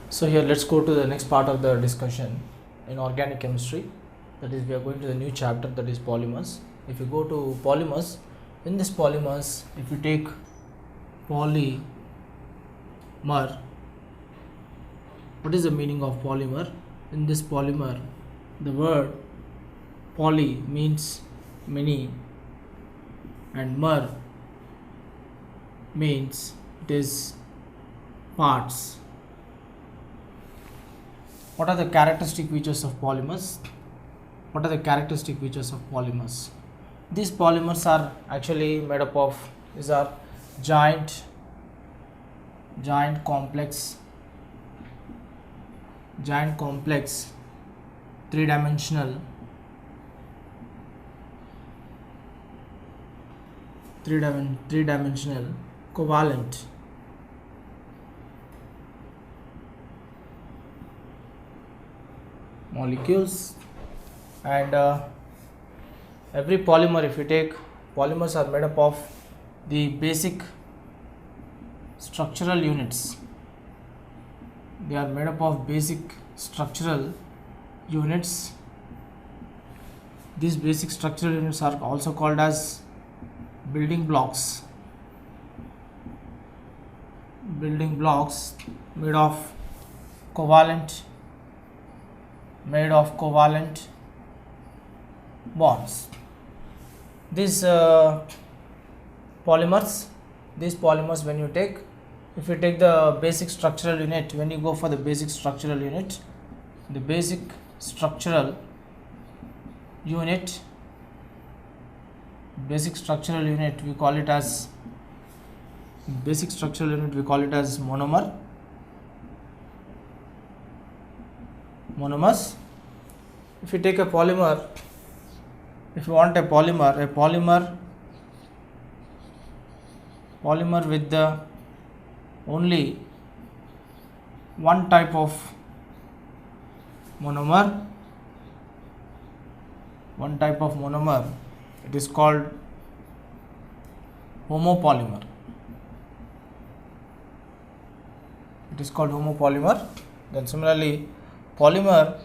So here let's go to the next part of the discussion in organic chemistry. That is, we are going to the new chapter, that is polymers. If you go to polymers, in this polymers, if you take polymer, what is the meaning of polymer? In this polymer, the word poly means many and mer means it is parts. What are the characteristic features of polymers? What are the characteristic features of polymers? These polymers are actually made up of, these are giant complex three-dimensional covalent molecules, and every polymer, if you take, polymers are made up of the basic structural units. They are made up of basic structural units. These basic structural units are also called as building blocks. Building blocks made of covalent bonds. These polymers, when you take, if you take the basic structural unit, when you go for the basic structural unit, we call it as monomers. If you take a polymer, if you want a polymer with the only one type of monomer, it is called homopolymer. Then similarly, polymer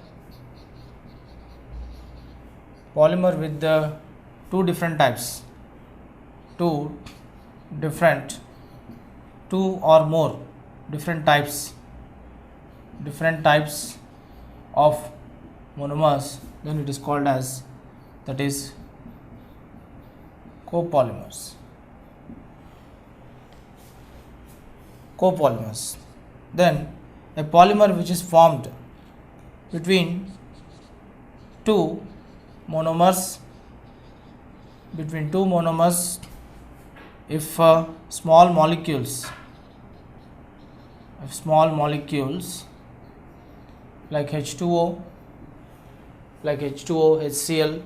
with the two or more different types of monomers, then it is called as, that is, copolymers. Then a polymer which is formed between two monomers, if small molecules like H2O, HCl,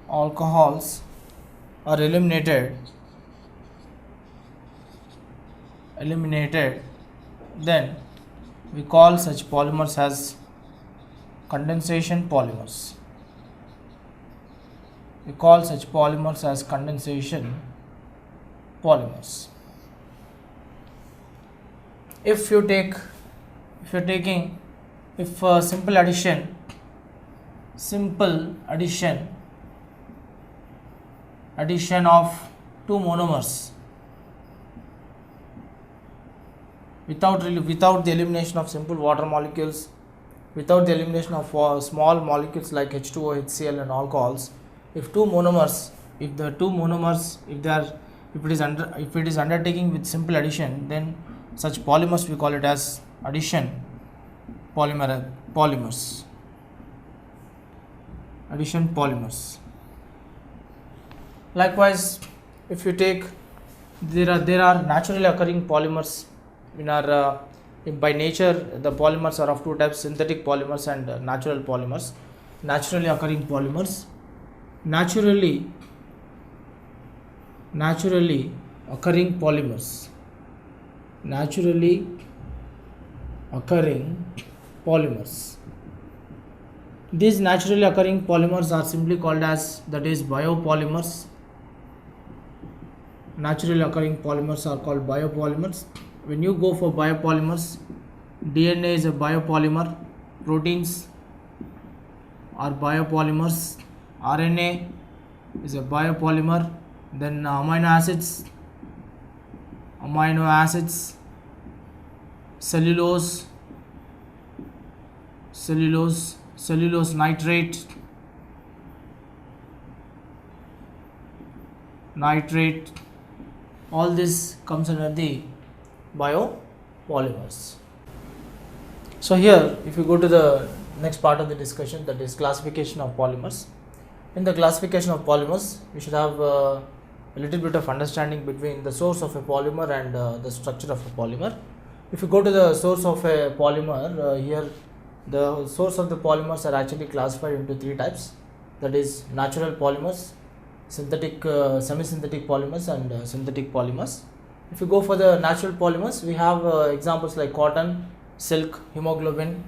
alcohols are eliminated, then we call such polymers as condensation polymers. If simple addition of two monomers without the elimination of simple water molecules, without the elimination of small molecules like H2O, HCl and alcohols, if it is undertaking with simple addition, then such polymers we call it as addition polymers. Likewise, if you take, there are naturally occurring polymers in our by nature. The polymers are of two types: synthetic polymers and natural polymers. Naturally occurring polymers, naturally occurring polymers. These naturally occurring polymers are simply called as, that is, biopolymers. naturally occurring polymers are called biopolymers. When you go for biopolymers, DNA is a biopolymer, proteins are biopolymers, RNA is a biopolymer, then amino acids, cellulose nitrate, all this comes under the biopolymers. So here, if you go to the next part of the discussion, that is classification of polymers. In the classification of polymers, we should have a little bit of understanding between the source of a polymer and the structure of a polymer. If you go to the source of a polymer, here the source of the polymers are actually classified into three types, that is natural polymers, synthetic, semi-synthetic polymers and synthetic polymers. If you go for the natural polymers, we have examples like cotton, silk, hemoglobin,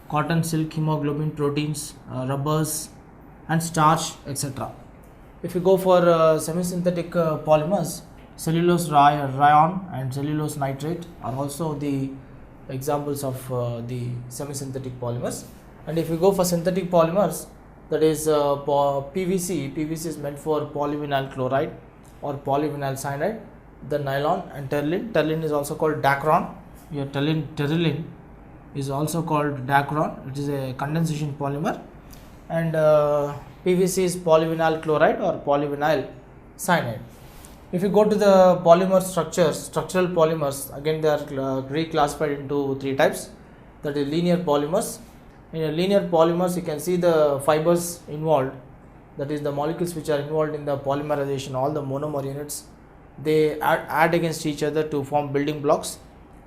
proteins, rubbers and starch, etc. If you go for semi-synthetic polymers, cellulose rayon and cellulose nitrate are also the examples of the semi-synthetic polymers. And if you go for synthetic polymers, that is PVC is meant for polyvinyl chloride or polyvinyl cyanide, the nylon and terylene is also called Dacron. Here terylene is also called Dacron, it is a condensation polymer, and PVC is polyvinyl chloride or polyvinyl cyanide. If you go to the polymer structural polymers, again they are reclassified into three types, that is linear polymers. In a linear polymers, you can see the fibers involved, that is the molecules which are involved in the polymerization, all the monomer units, they add against each other to form building blocks.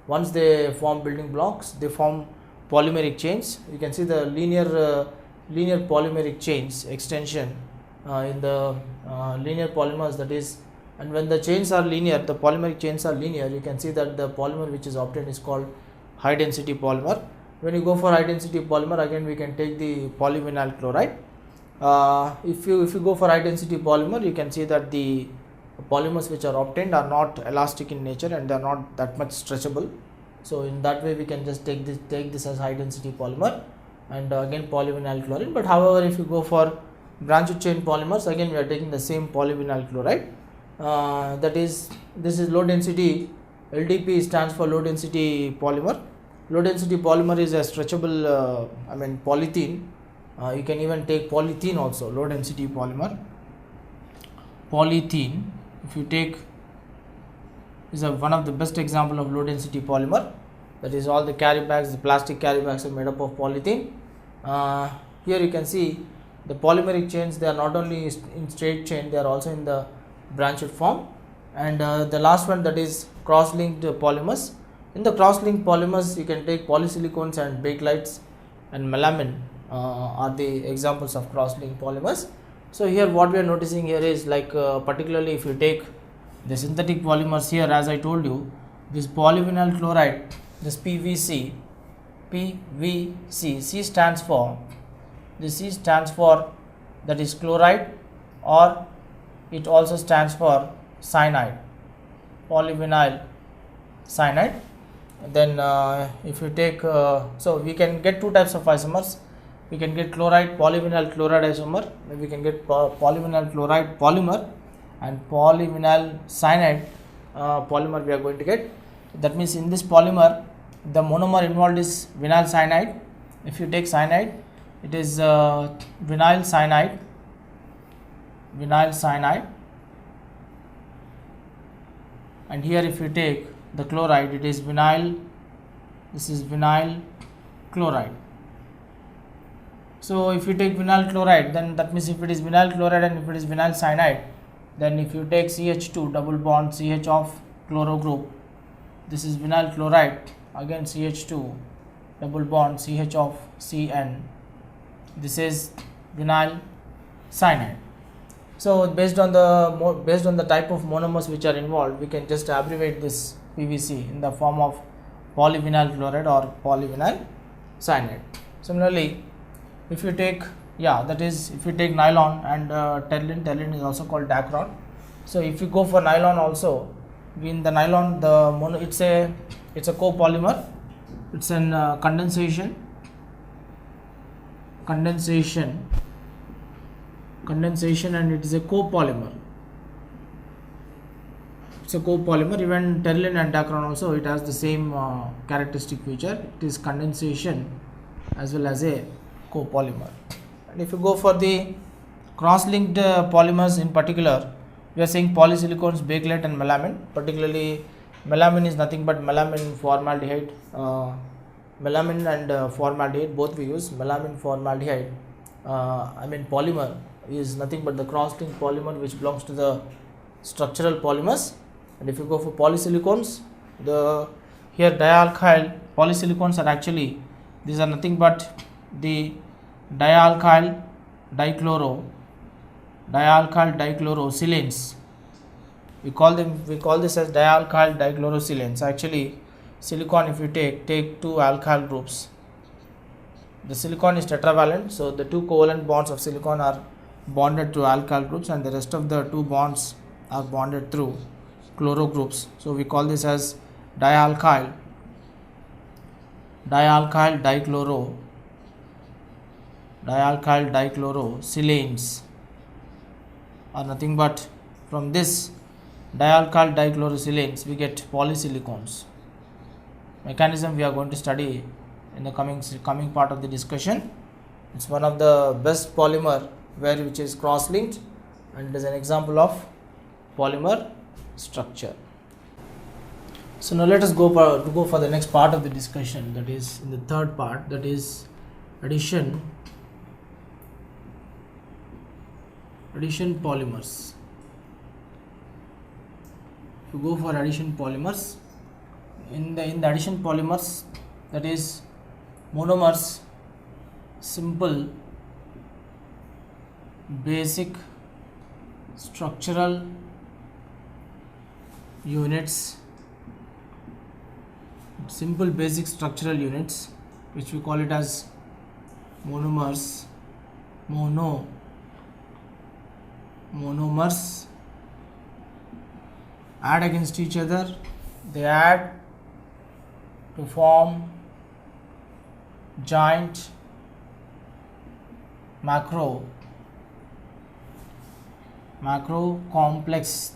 Once they form building blocks, they form polymeric chains. You can see the linear polymeric chains extension in the linear polymers, that is, and when the chains are linear, the polymeric chains are linear, you can see that the polymer which is obtained is called high density polymer. When you go for high density polymer, again we can take the polyvinyl chloride. If you go for high density polymer, you can see that the polymers which are obtained are not elastic in nature and they are not that much stretchable. So in that way we can just take this as high density polymer, and again polyvinyl chloride. But however, if you go for branched chain polymers, again we are taking the same polyvinyl chloride. That is, this is low density, LDP stands for low density polymer. Low density polymer is a stretchable polythene. You can even take polythene also, low density polymer. Polythene, if you take, is one of the best example of low density polymer. That is, all the carry bags, the plastic carry bags are made up of polythene. Here you can see the polymeric chains, they are not only in straight chain, they are also in the branched form. And the last one, that is cross-linked polymers. In the cross-linked polymers, you can take polysilicones and bakelites and melamine are the examples of cross-linked polymers. So here what we are noticing here is, like particularly if you take the synthetic polymers here, as I told you, this polyvinyl chloride, this PVC, C stands for, that is chloride, or it also stands for cyanide, polyvinyl cyanide. Then if you take, so we can get two types of isomers. We can get chloride, polyvinyl chloride isomer, we can get polyvinyl chloride polymer, and polyvinyl cyanide polymer we are going to get. That means in this polymer, the monomer involved is vinyl cyanide. If you take cyanide, it is vinyl cyanide, and here if you take the chloride, it is vinyl, this is vinyl chloride. So if you take vinyl chloride, then that means if it is vinyl chloride and if it is vinyl cyanide, then if you take CH2 double bond CH of chloro group, this is vinyl chloride, again CH2 double bond CH of CN, this is vinyl cyanide. So based on the type of monomers which are involved, we can just abbreviate this PVC in the form of polyvinyl chloride or polyvinyl cyanide. Similarly, if you take, that is, if you take nylon and terylene is also called Dacron. So if you go for nylon also, in the nylon it's a copolymer. It's an condensation and it is a copolymer. It's a copolymer. Even Terylene and Dacron also, it has the same characteristic feature. It is condensation as well as a copolymer. And if you go for the cross-linked polymers in particular, we are saying polysilicones, bakelite and melamine. Particularly melamine is nothing but melamine formaldehyde. Melamine and formaldehyde both we use. Melamine formaldehyde polymer is nothing but the cross-linked polymer which belongs to the structural polymers. And if you go for polysilicones, here dialkyl polysilicones are actually, these are nothing but the dialkyl dichlorosilanes. We call this as dialkyl dichlorosilanes. Actually, silicon, if you take two alkyl groups, the silicon is tetravalent, so the two covalent bonds of silicon are bonded to alkyl groups and the rest of the two bonds are bonded through chloro groups. So we call this as dialkyl dichlorosilanes, are nothing but from this dialkyl dichlorosilanes we get polysilicones. Mechanism we are going to study in the coming part of the discussion. It's one of the best polymer which is cross-linked, and it is an example of polymer structure. So now let us go for the next part of the discussion, that is in the third part, that is addition polymers. If you go for addition polymers, in the addition polymers, that is monomers, simple basic structural units, which we call it as monomers, monomers add against each other, they add to form giant macro complex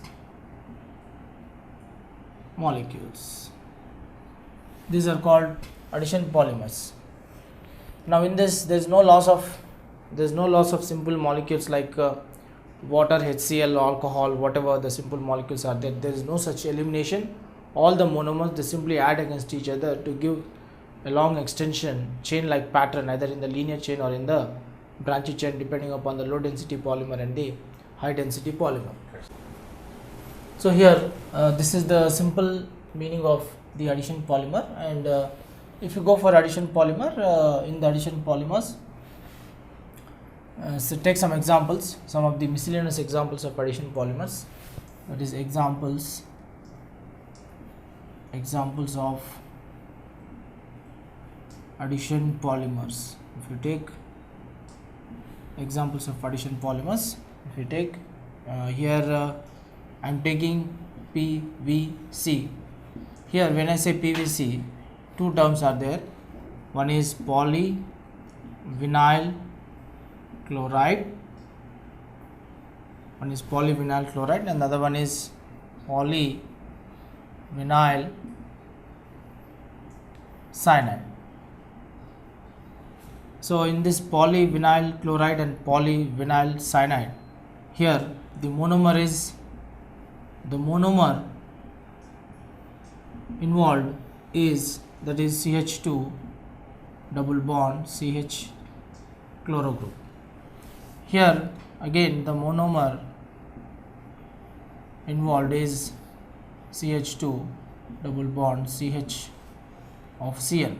molecules. These are called addition polymers. Now in this there is no loss of simple molecules like water, HCl, alcohol, whatever the simple molecules are there. There is no such elimination. All the monomers, they simply add against each other to give a long extension chain like pattern, either in the linear chain or in the branching chain, depending upon the low density polymer and the high density polymer. So here this is the simple meaning of the addition polymer. And if you go for addition polymer, in the addition polymers, so take some examples, some of the miscellaneous examples of addition polymers, that is examples of addition polymers. If you take examples of addition polymers, if you take here I am taking PVC. Here when I say PVC, two terms are there. One is polyvinyl chloride, and the other one is polyvinyl cyanide. So in this polyvinyl chloride and polyvinyl cyanide, here the monomer involved is, that is CH2 double bond CH chloro group. Here again the monomer involved is CH2 double bond CH of Cl.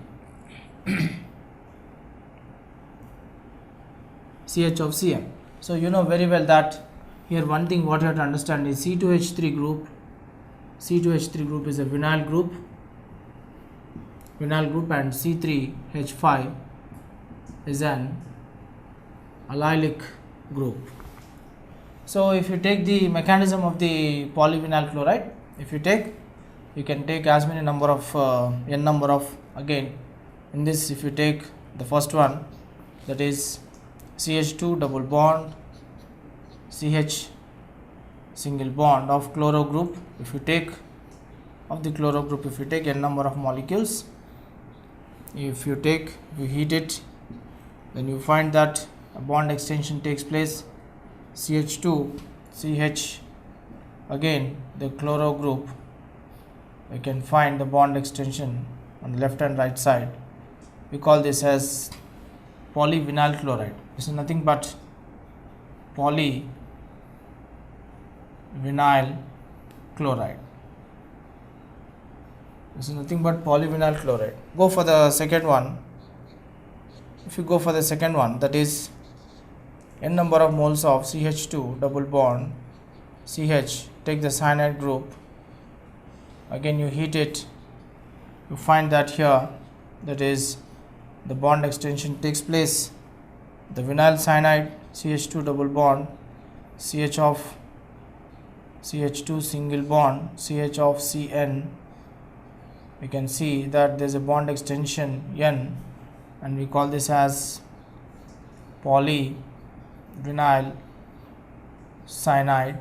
CH of Cl. So you know very well that here one thing what you have to understand is C2H3 group is a vinyl group, and C3H5 is an allylic group. So if you take the mechanism of the polyvinyl chloride, if you take, you can take as many number of n number of, again in this, if you take the first one, that is CH2 double bond CH single bond of chloro group. If you take of the chloro group, if you take n number of molecules, if you heat it, then you find that a bond extension takes place. CH2 CH, again the chloro group, you can find the bond extension on the left and right side. We call this as polyvinyl chloride. This is nothing but polyvinyl chloride. This is nothing but polyvinyl chloride. Go for the second one. If you go for the second one, that is n number of moles of CH2 double bond CH, take the cyanide group, again you heat it, you find that here, that is the bond extension takes place. The vinyl cyanide CH2 double bond CH of CH2 single bond CH of CN, we can see that there is a bond extension N, and we call this as polyvinyl cyanide.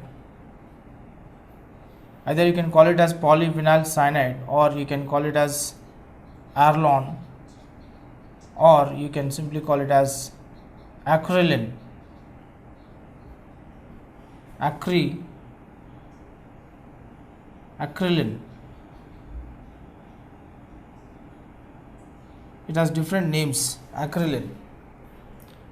Either you can call it as polyvinyl cyanide, or you can call it as Arlon, or you can simply call it as acrylene. Acrylene. It has different names, acrylene.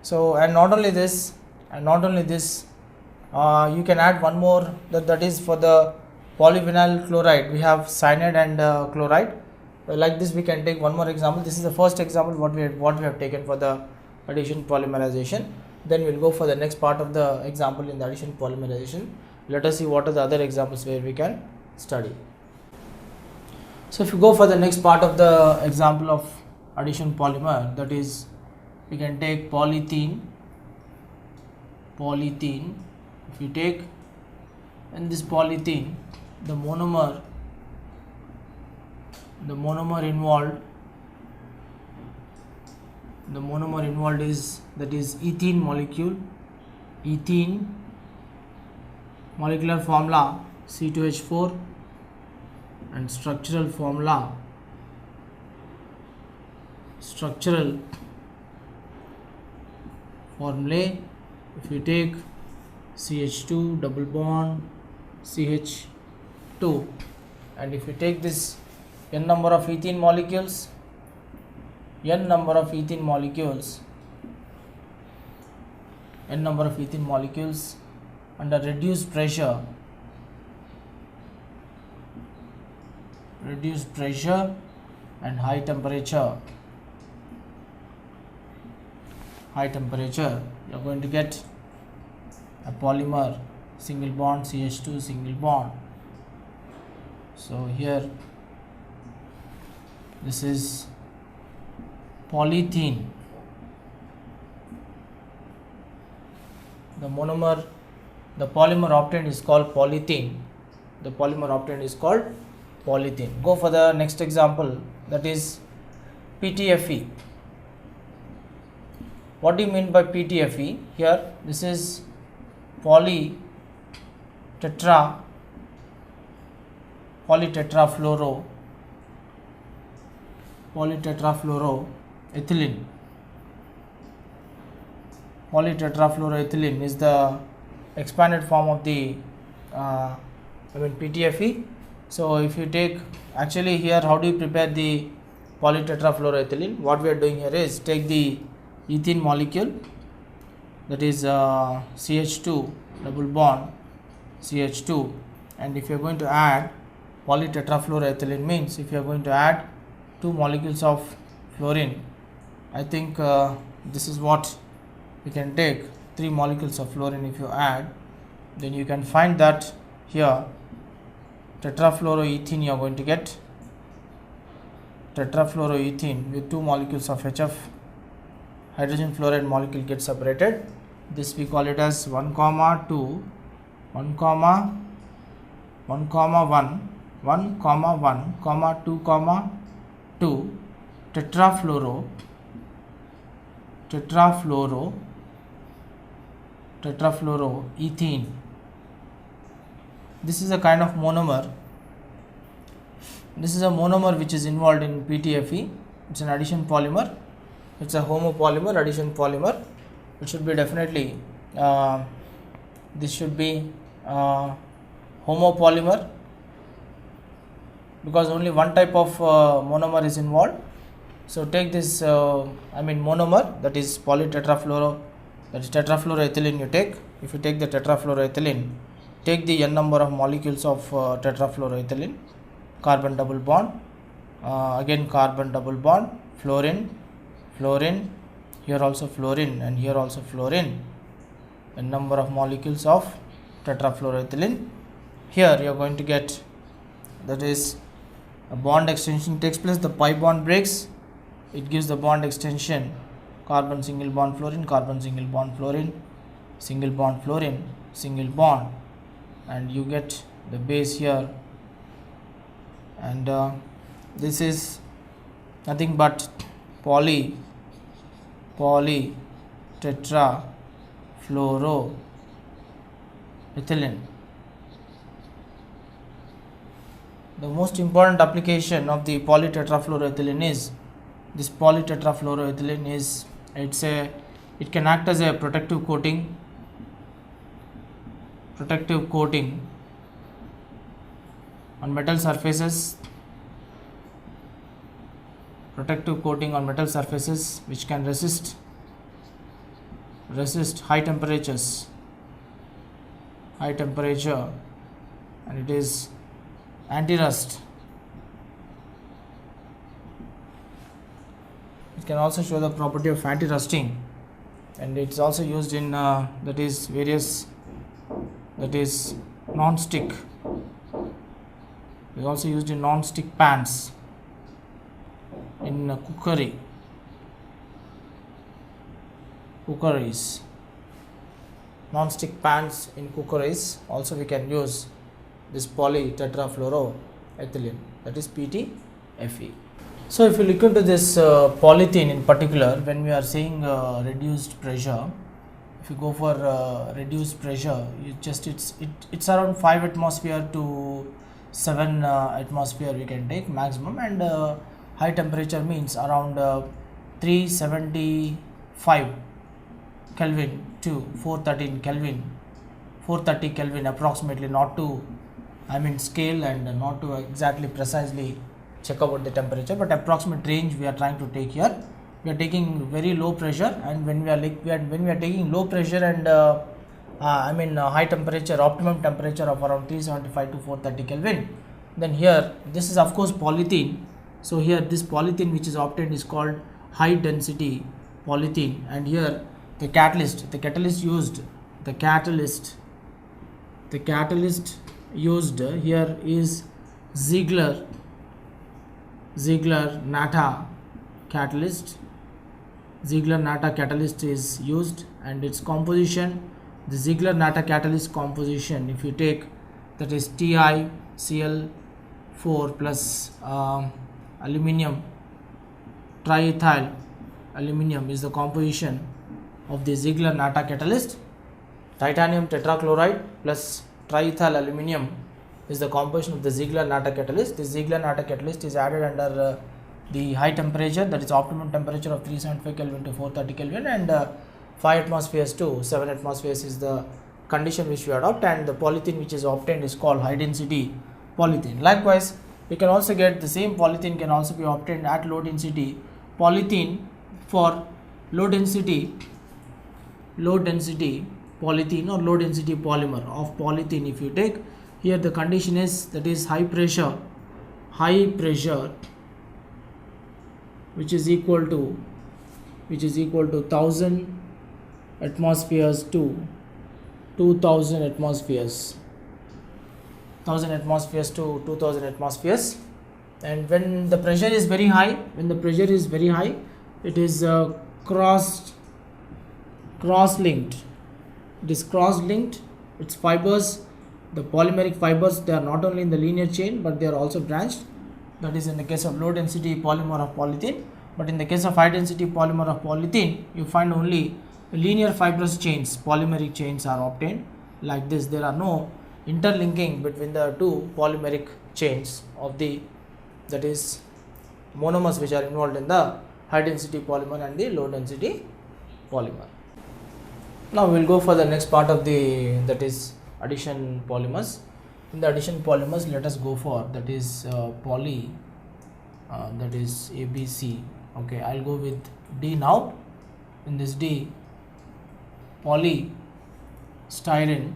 So, and not only this, you can add one more, that is for the polyvinyl chloride, we have cyanide and chloride. Like this, we can take one more example. This is the first example what we have taken for the addition polymerization. Then we will go for the next part of the example in the addition polymerization. Let us see what are the other examples where we can study. So if you go for the next part of the example of addition polymer, that is, we can take polythene. If you take in this polythene, the monomer involved is, that is ethene molecule, ethene molecular formula C2H4, and structural formulae, if you take CH2 double bond CH2, and if you take this n number of ethene molecules under reduced pressure and high temperature, you are going to get a polymer single bond CH2 single bond. So here this is polythene. The polymer obtained is called polythene. Go for the next example, that is PTFE. What do you mean by PTFE? Here this is polytetrafluoroethylene. Polytetrafluoroethylene is the expanded form of the PTFE. So if you take, actually here how do you prepare the polytetrafluoroethylene? What we are doing here is take the ethene molecule, that is CH2 double bond CH2, and if you are going to add polytetrafluoroethylene, means if you are going to add 2 molecules of fluorine, I think this is what we can take, 3 molecules of fluorine. If you add, then you can find that here tetrafluoroethene, you are going to get tetrafluoroethene with 2 molecules of HF, hydrogen fluoride molecule gets separated. This we call it as 1, 2 1 comma 1 comma 1 1 comma 1 comma 2 comma 2 tetrafluoro ethene. This is a kind of monomer. This is a monomer which is involved in PTFE. It's an addition polymer. It's a homopolymer, addition polymer. It should be definitely this should be homopolymer, because only one type of monomer is involved. So take this monomer, that is polytetrafluoro, that is tetrafluoroethylene you take. If you take the tetrafluoroethylene, take the n number of molecules of tetrafluoroethylene, carbon double bond, again carbon double bond, fluorine, here also fluorine and here also fluorine, a number of molecules of tetrafluoroethylene. Here you are going to get, that is a bond extension takes place, the pi bond breaks, it gives the bond extension, carbon single bond fluorine, carbon single bond fluorine, single bond fluorine, single bond, and you get the base here, and this is nothing but polytetrafluoroethylene. The most important application of the polytetrafluoroethylene is this polytetrafluoroethylene is it can act as a protective coating on metal surfaces, which can resist high temperature, and it is anti-rust. It can also show the property of anti-rusting, and it's also used in non-stick. It's also used in non-stick pans, in cookeries, non-stick pans in cookeries. Also we can use this polytetrafluoroethylene, that is PTFE. So if you look into this polythene in particular, when we are saying reduced pressure, if you go for reduced pressure, it's around 5 atmosphere to 7 atmosphere we can take maximum, and high temperature means around 375 Kelvin to 430 Kelvin approximately, not to scale and not to exactly precisely check about the temperature, but approximate range we are trying to take here. We are taking very low pressure, and when we are taking low pressure and high temperature, optimum temperature of around 375 to 430 Kelvin, then here this is of course polythene. So here this polythene which is obtained is called high density polythene, and here the catalyst used here is Ziegler-Natta catalyst. Ziegler-Natta catalyst is used, and its composition, the Ziegler-Natta catalyst composition, if you take, that is TiCl4 plus aluminium, triethyl aluminium is the composition of the Ziegler-Natta catalyst. Titanium tetrachloride plus triethyl aluminium is the composition of the Ziegler-Natta catalyst. The Ziegler-Natta catalyst is added under the high temperature, that is optimum temperature of 375 Kelvin to 430 Kelvin, and 5 atmospheres to 7 atmospheres is the condition which we adopt, and the polythene which is obtained is called high density polythene. Likewise, we can also get the same polythene can also be obtained at low density polythene for low density polythene or low density polymer of polythene. If you take here, the condition is, that is high pressure which is equal to 1000 atmospheres to 2000 atmospheres, 1000 atmospheres to 2000 atmospheres. And when the pressure is very high, it is cross-linked. It is cross-linked its fibers, the polymeric fibers, they are not only in the linear chain but they are also branched. That is in the case of low density polymer of polythene. But in the case of high density polymer of polythene, you find only linear fibrous chains, polymeric chains are obtained. Like this, there are no interlinking between the two polymeric chains of the, that is monomers, which are involved in the high density polymer and the low density polymer. Now we will go for the next part of the, that is addition polymers. In the addition polymers, let us go for, that is poly, that is ABC. Okay, I will go with D now. In this D, polystyrene,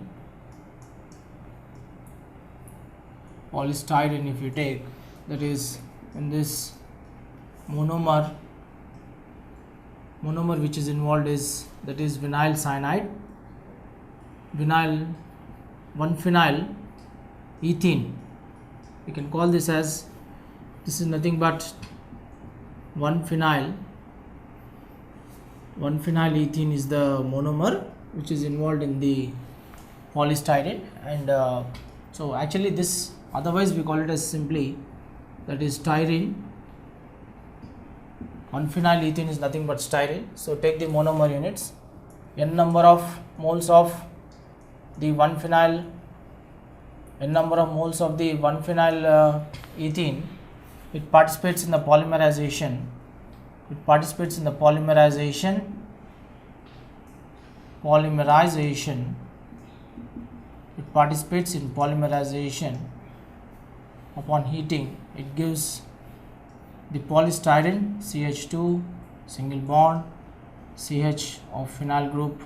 if you take, that is in this monomer which is involved is, that is vinyl cyanide, 1-phenyl ethene. We can call this as, this is nothing but 1-phenyl ethene is the monomer which is involved in the polystyrene. And so actually this, otherwise we call it as simply, that is styrene. 1-phenyl ethene is nothing but styrene. So take the monomer units, n number of moles of the 1-phenyl, n number of moles of the 1-phenyl ethene, it participates in the polymerization. It participates in polymerization. Upon heating, it gives the polystyrene CH2 single bond CH of phenyl group.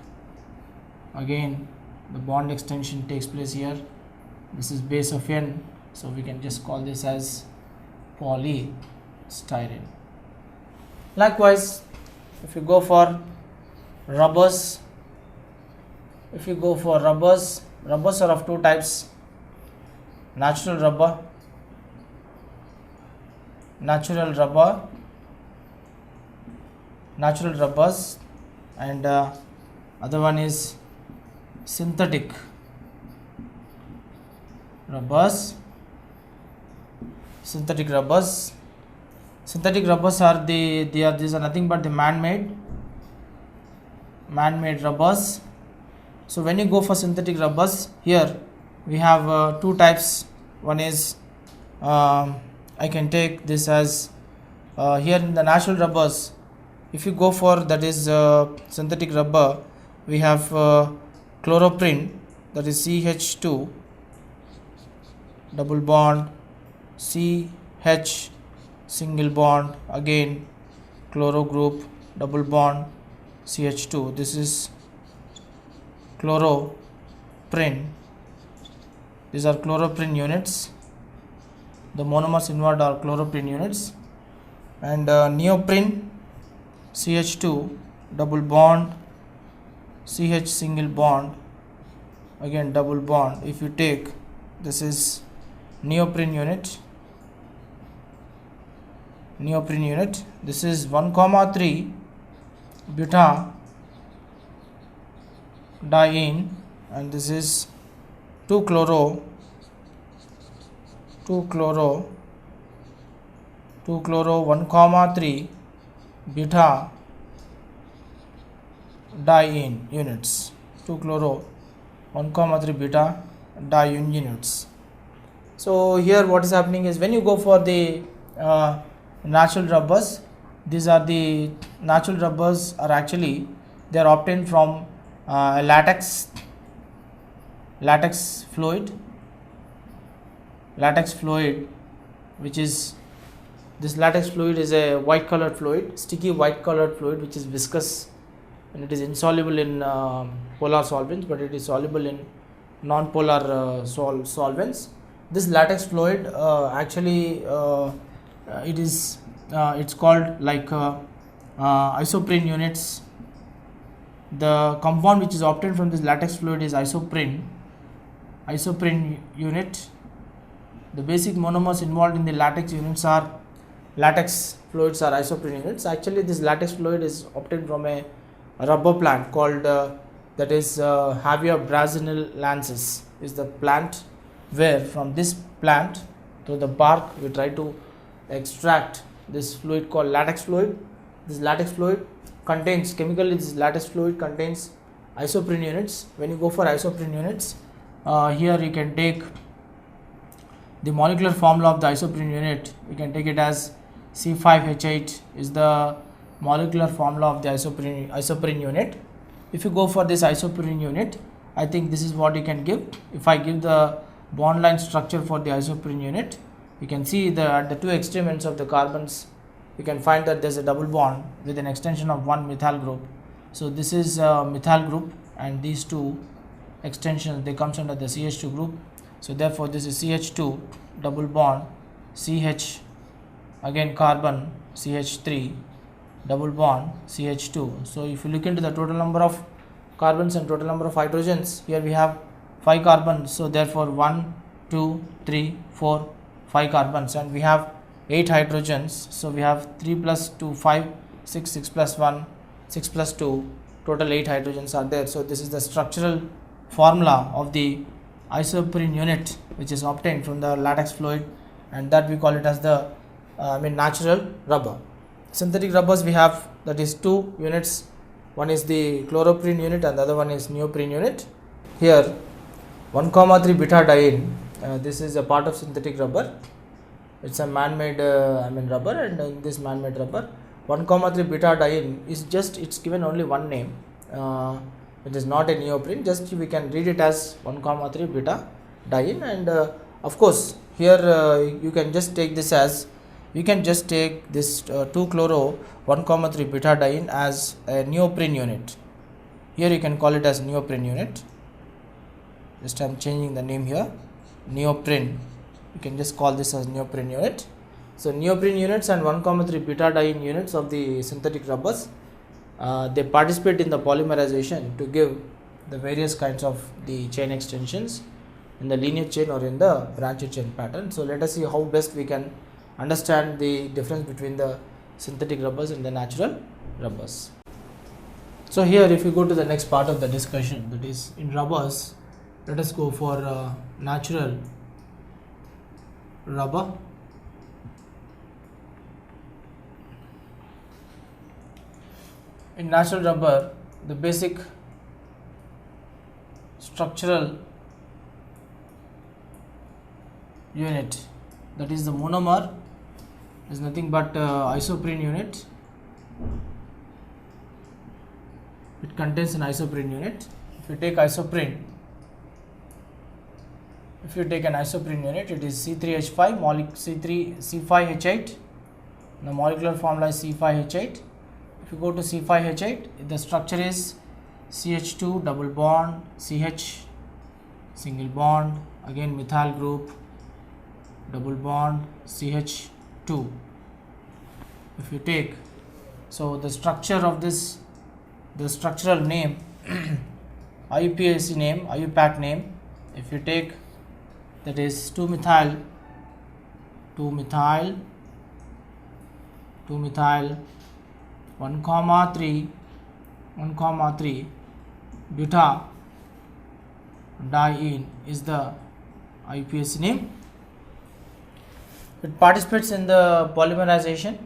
Again, the bond extension takes place here. This is base of N, so we can just call this as polystyrene. Likewise, if you go for rubbers, rubbers are of two types: natural rubbers, and other one is synthetic rubbers. Synthetic rubbers are these are nothing but the man-made rubbers. So when you go for synthetic rubbers, here we have two types. One is, I can take this as, here in the natural rubbers, if you go for, that is synthetic rubber, we have chloroprene, that is CH2 double bond CH single bond, again chloro group double bond CH2. This is chloroprene. These are chloroprene units. The monomers involved are chloroprene units. And neoprene CH2 double bond CH single bond, again double bond. If you take, this is neoprene unit. This is 1,3 beta diene, and this is 2 chloro 1,3 beta diene units. 2 chloro 1,3 beta diene units. So here what is happening is, when you go for the natural rubbers, these are the natural rubbers are actually, they are obtained from latex fluid, which is, this latex fluid is a white colored fluid, sticky white colored fluid, which is viscous, and it is insoluble in polar solvents, but it is soluble in non-polar solvents. This latex fluid actually it's called like isoprene units. The compound which is obtained from this latex fluid is isoprene unit. The basic monomers involved in the latex fluids are isoprene units. Actually, this latex fluid is obtained from a rubber plant called that is Havia brasiliensis is the plant, where from this plant through the bark we try to extract this fluid called latex fluid. This latex fluid contains chemically, this latex fluid contains isoprene units. When you go for isoprene units, here you can take the molecular formula of the isoprene unit. You can take it as C5H8 is the molecular formula of the isoprene unit. If you go for this isoprene unit, I think this is what you can give. If I give the bond line structure for the isoprene unit, you can see at the two extreme ends of the carbons, you can find that there is a double bond with an extension of one methyl group. So this is a methyl group, and these two extensions, they comes under the CH2 group. So therefore this is CH2 double bond CH, again carbon CH3 double bond CH2. So if you look into the total number of carbons and total number of hydrogens, here we have 5 carbons. So therefore 1 2 3 4 5 carbons, and we have 8 hydrogens. So we have 3 plus 2 5, 6 6 plus 1 6 plus 2, total 8 hydrogens are there. So this is the structural formula of the isoprene unit, which is obtained from the latex fluid, and that we call it as the natural rubber. Synthetic rubbers we have, that is 2 units. One is the chloroprene unit and the other one is neoprene unit. Here 1,3 beta-diene, this is a part of synthetic rubber. It's a man-made rubber, and in this man-made rubber 1,3 beta-diene is just, it's given only one name. It is not a neoprene, just we can read it as 1,3 beta-diene, and of course here you can just take this as, we can just take this 2-chloro 1,3 beta-diene as a neoprene unit. Here you can call it as neoprene unit. Just I am changing the name here, neoprene. You can just call this as neoprene unit. So neoprene units and 1,3 beta-diene units of the synthetic rubbers, they participate in the polymerization to give the various kinds of the chain extensions in the linear chain or in the branched chain pattern. So let us see how best we can understand the difference between the synthetic rubbers and the natural rubbers. So here if you go to the next part of the discussion, that is in rubbers, let us go for natural rubber. In natural rubber, the basic structural unit, that is the monomer, is nothing but isoprene unit. It contains an isoprene unit. If you take isoprene, if you take an isoprene unit, it is C3H5, C5H8. The molecular formula is C5H8. If you go to C5H8, the structure is CH2 double bond CH single bond, again methyl group double bond CH2. If you take, so the structure of this, the structural name IUPAC name, IUPAC name, if you take, that is 2-methyl 1,3 beta diene is the IUPAC name. It participates in the polymerization.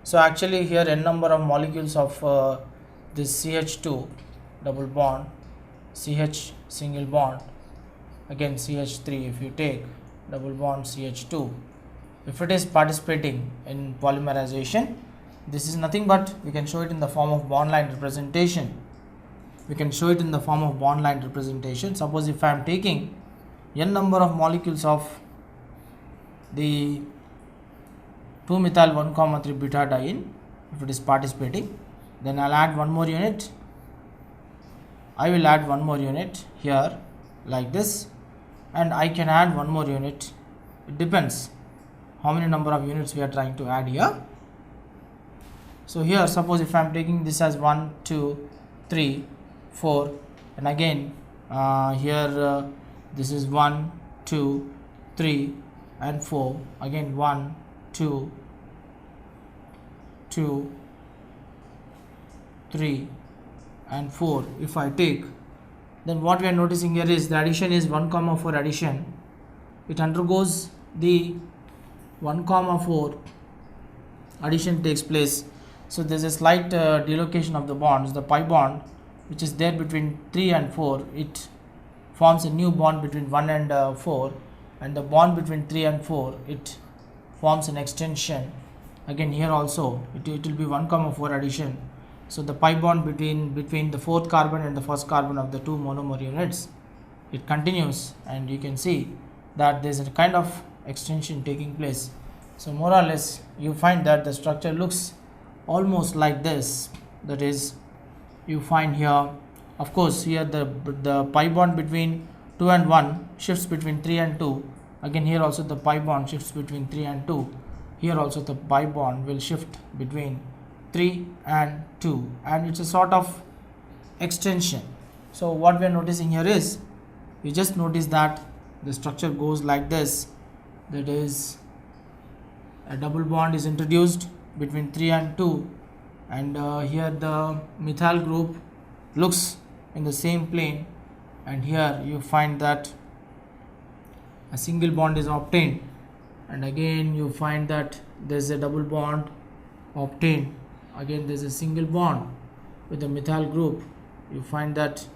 So actually here n number of molecules of this CH2 double bond CH single bond, again CH3, if you take double bond CH2, if it is participating in polymerization, this is nothing but, we can show it in the form of bond line representation. Suppose if I am taking n number of molecules of the 2-methyl 1,3 beta-diene, if it is participating, then I'll add one more unit. I will add one more unit here like this, and I can add one more unit. It depends how many number of units we are trying to add here. So here suppose if I am taking this as 1 2 3 4, and again here this is 1 2 3 and 4, again 1 2 2 3 and 4 if I take, then what we are noticing here is the addition is 1 comma 4 addition. It undergoes the 1 comma 4 addition takes place. So there is a slight delocation of the bonds. The pi bond which is there between 3 and 4, it forms a new bond between 1 and 4, and the bond between 3 and 4, it forms an extension. Again here also it will be 1 comma 4 addition. So the pi bond between the fourth carbon and the first carbon of the two monomer units, it continues, and you can see that there is a kind of extension taking place. So more or less you find that the structure looks almost like this. That is, you find here, of course here the pi bond between 2 and 1 shifts between 3 and 2. Again here also the pi bond shifts between 3 and 2. Here also the pi bond will shift between 3 and 2, and it's a sort of extension. So what we are noticing here is, you just notice that the structure goes like this. That is, a double bond is introduced between 3 and 2, and here the methyl group looks in the same plane, and here you find that a single bond is obtained, and again you find that there is a double bond obtained. Again there is a single bond with the methyl group. You find that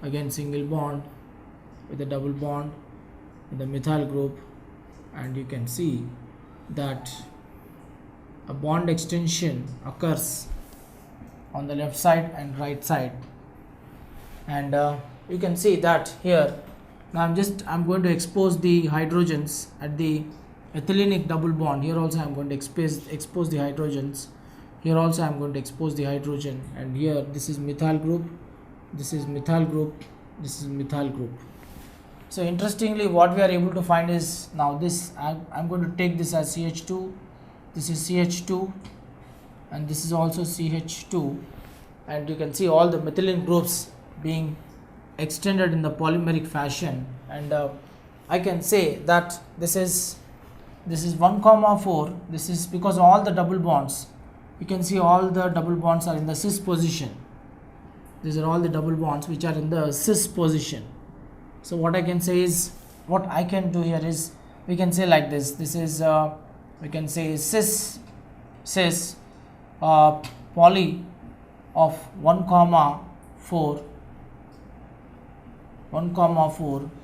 again single bond with a double bond with the methyl group, and you can see that a bond extension occurs on the left side and right side. And you can see that here now I'm going to expose the hydrogens at the ethylenic double bond. Here also I'm going to expose the hydrogens. Here also I'm going to expose the hydrogen, and here this is methyl group, this is methyl group, this is methyl group. So interestingly, what we are able to find is, now this I'm going to take this as CH2, this is CH2, and this is also CH2, and you can see all the methylene groups being extended in the polymeric fashion. And I can say that this is 1 comma 4. This is because all the double bonds, you can see all the double bonds are in the cis position. These are all the double bonds which are in the cis position. So what I can say is, what I can do here is, we can say like this. This is we can say cis poly of 1 comma 4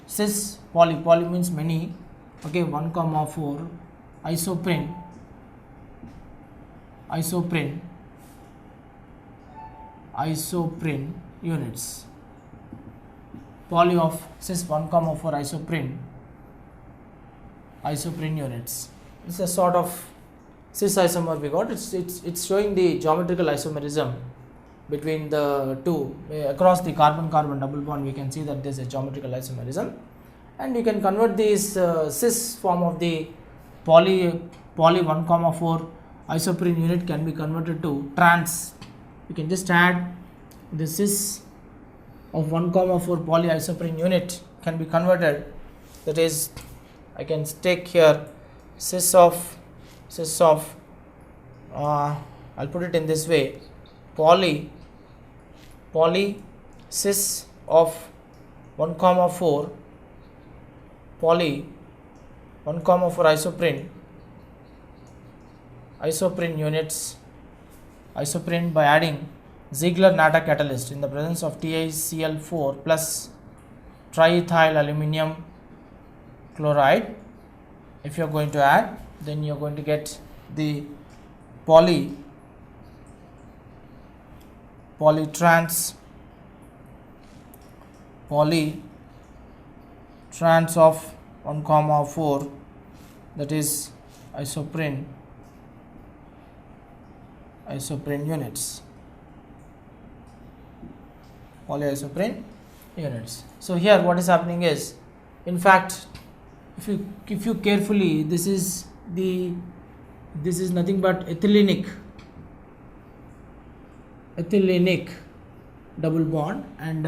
cis poly means many, okay, 1 comma 4 isoprene units, poly of cis 1 comma 4 isoprene units. This is a sort of cis isomer we got. It's showing the geometrical isomerism between the two. Across the carbon-carbon double bond, we can see that there is a geometrical isomerism, and you can convert this cis form of the poly 1 comma 4 isoprene unit can be converted to trans. You can just add the cis of 1 comma 4 poly isoprene unit can be converted. That is, I can take here cis of I'll put it in this way, poly cis of 1 comma 4 poly 1 comma 4 isoprene units, isoprene by adding Ziegler-Natta catalyst in the presence of TiCl4 plus triethyl aluminum chloride. If you are going to add, then you are going to get the polytrans of 1 comma 4, that is isoprene units, polyisoprene units. So here what is happening is, in fact, if you carefully, this is nothing but ethylenic double bond, and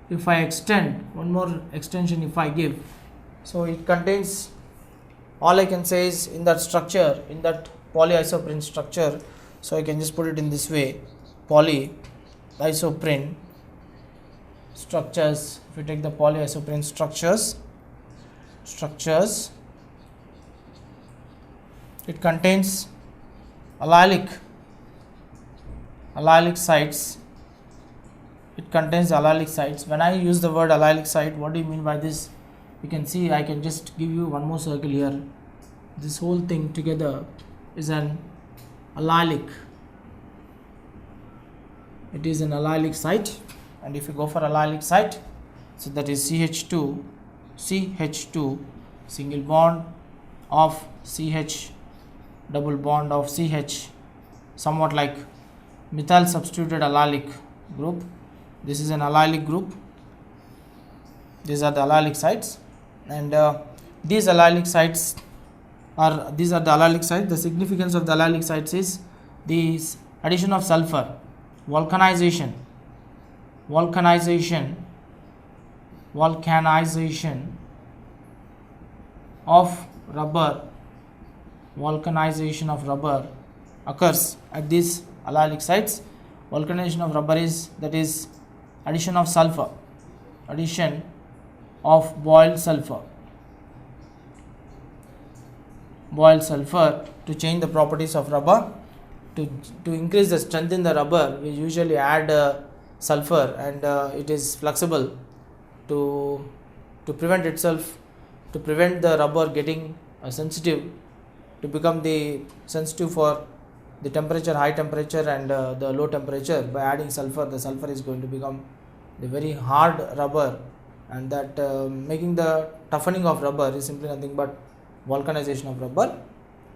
if I extend one more extension, if I give, so it contains, all I can say is, in that structure, in that polyisoprene structure, so I can just put it in this way, poly polyisoprene structures, if you take the polyisoprene structures, it contains allylic sites. It contains allylic sites. When I use the word allylic site, what do you mean by this? You can see, I can just give you one more circle here. This whole thing together is an allylic. It is an allylic site, and if you go for allylic site, so that is CH2 single bond of CH, double bond of CH, somewhat like methyl substituted allylic group. This is an allylic group. These are the allylic sites, and these allylic sites are the allylic sites. The significance of the allylic sites is the addition of sulfur, vulcanization of rubber occurs at these allylic sites. Vulcanization of rubber is, that is, addition of boiled sulfur to change the properties of rubber. To increase the strength in the rubber, we usually add sulfur, and it is flexible to prevent the rubber getting sensitive, to become the sensitive for the temperature, high temperature and the low temperature. By adding sulfur, the sulfur is going to become the very hard rubber, and that making the toughening of rubber is simply nothing but vulcanization of rubber.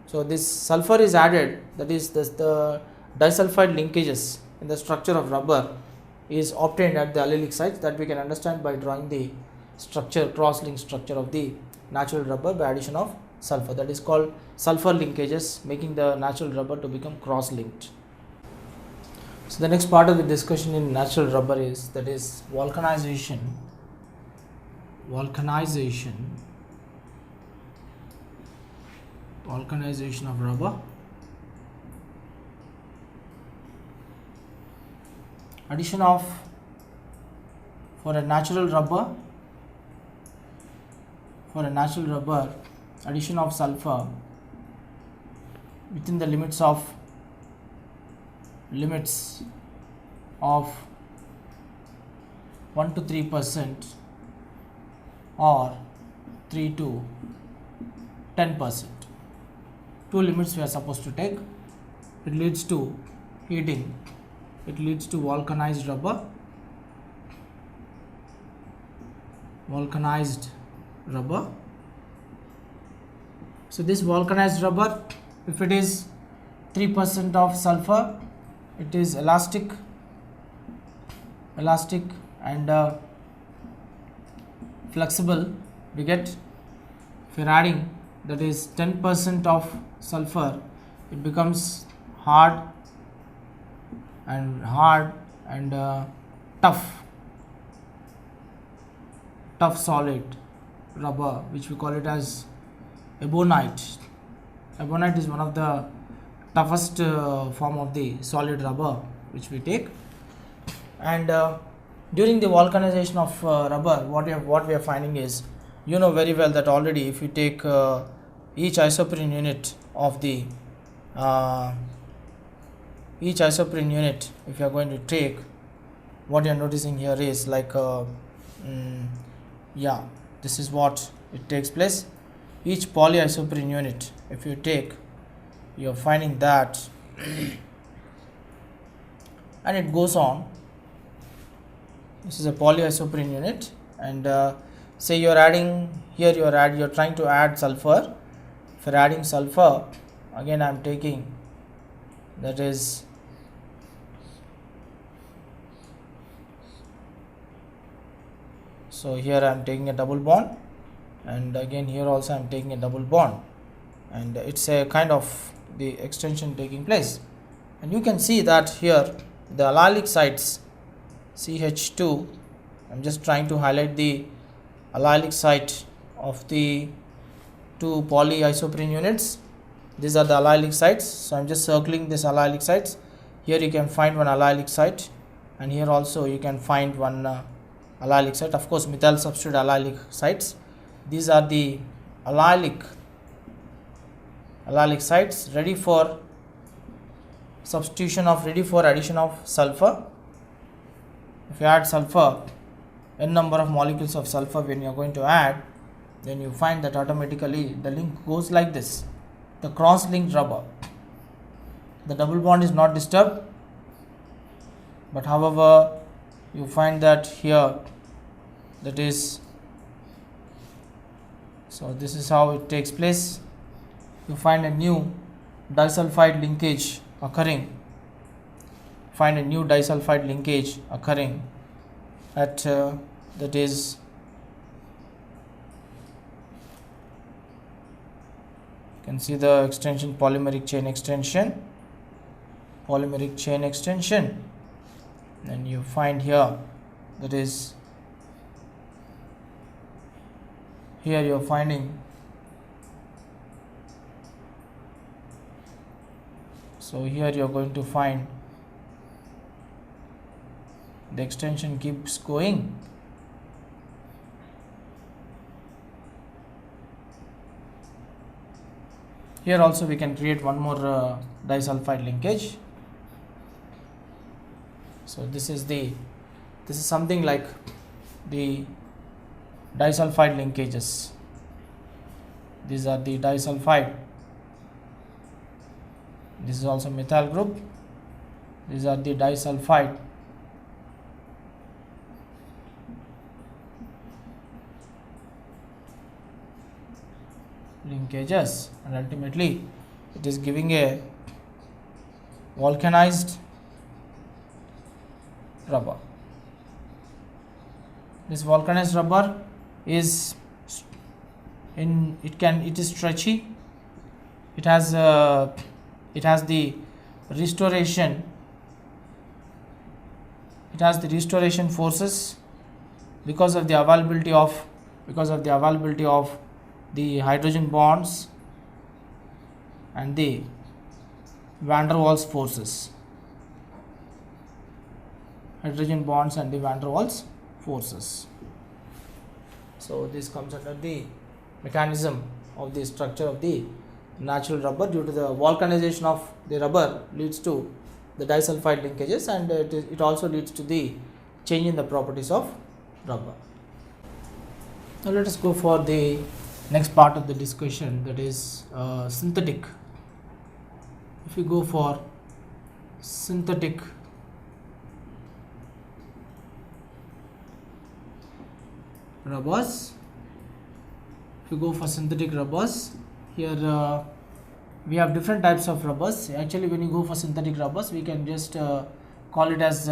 So this sulfur is added, that is the disulfide linkages in the structure of rubber is obtained at the allylic sites, that we can understand by drawing the cross-link structure of the natural rubber by addition of sulfur. That is called sulfur linkages, making the natural rubber to become cross-linked. So the next part of the discussion in natural rubber is, that is, vulcanization of rubber. Addition of, for a natural rubber, addition of sulfur within the limits of 1 to 3% or 3 to 10%. Two limits we are supposed to take. It leads to heating, it leads to vulcanized rubber. So this vulcanized rubber, if it is 3% of sulfur, it is elastic and flexible. We get, if you are adding, that is 10% of sulfur, it becomes hard and tough solid rubber, which we call it as ebonite. Ebonite is one of the toughest form of the solid rubber which we take. And during the vulcanization of rubber, what we are finding is, you know very well that already, if you take each isoprene unit of the if you are going to take, what you are noticing here is like this is what it takes place. Each polyisoprene unit, if you take, you are finding that and it goes on. This is a polyisoprene unit, and say you are adding here, you are trying to add sulfur. If you are adding sulfur, again I am taking, that is so here I am taking a double bond, and again here also I am taking a double bond, and it's a kind of the extension taking place. And you can see that here the allylic sites CH2, I am just trying to highlight the allylic site of the two polyisoprene units. These are the allylic sites, so I am just circling this allylic sites. Here you can find one allylic site, and here also you can find one allylic site. Of course, methyl substitute allylic sites. These are the allylic sites ready for substitution of, ready for addition of sulfur. If you add sulfur, n number of molecules of sulfur when you are going to add, then you find that automatically the link goes like this, the cross linked rubber. The double bond is not disturbed, but however you find that here, that is, so this is how it takes place. You find a new disulfide linkage occurring, at that is, you can see the extension, polymeric chain extension, and you find here, that is, here you are finding, so here you are going to find the extension keeps going. Here also we can create one more disulfide linkage. So this is something like the disulfide linkages. These are the disulfide. This is also methyl group. These are the disulfide linkages, and ultimately it is giving a vulcanized rubber. This vulcanized rubber is it is stretchy. It has the restoration. It has the restoration forces because of the availability of the hydrogen bonds and the van der Waals forces. So this comes under the mechanism of the structure of the natural rubber. Due to the vulcanization of the rubber leads to the disulfide linkages, and it also leads to the change in the properties of rubber. Now let us go for the next part of the discussion, that is synthetic. If you go for synthetic rubbers, here we have different types of rubbers. Actually, when you go for synthetic rubbers, we can just call it as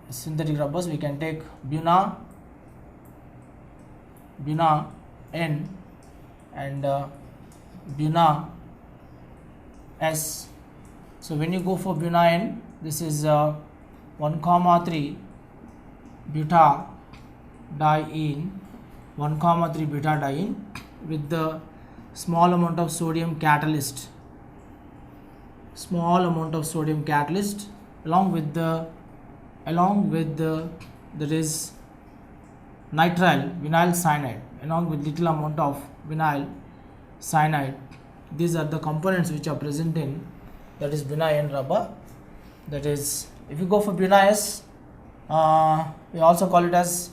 synthetic rubbers. We can take Buna N and Buna S. So when you go for Buna N, this is 1,3 beta diene, 1,3 beta diene with the small amount of sodium catalyst, along with the that is nitrile vinyl cyanide, along with little amount of vinyl cyanide. These are the components which are present in, that is, Buna N rubber. That is, if you go for Buna S, we also call it as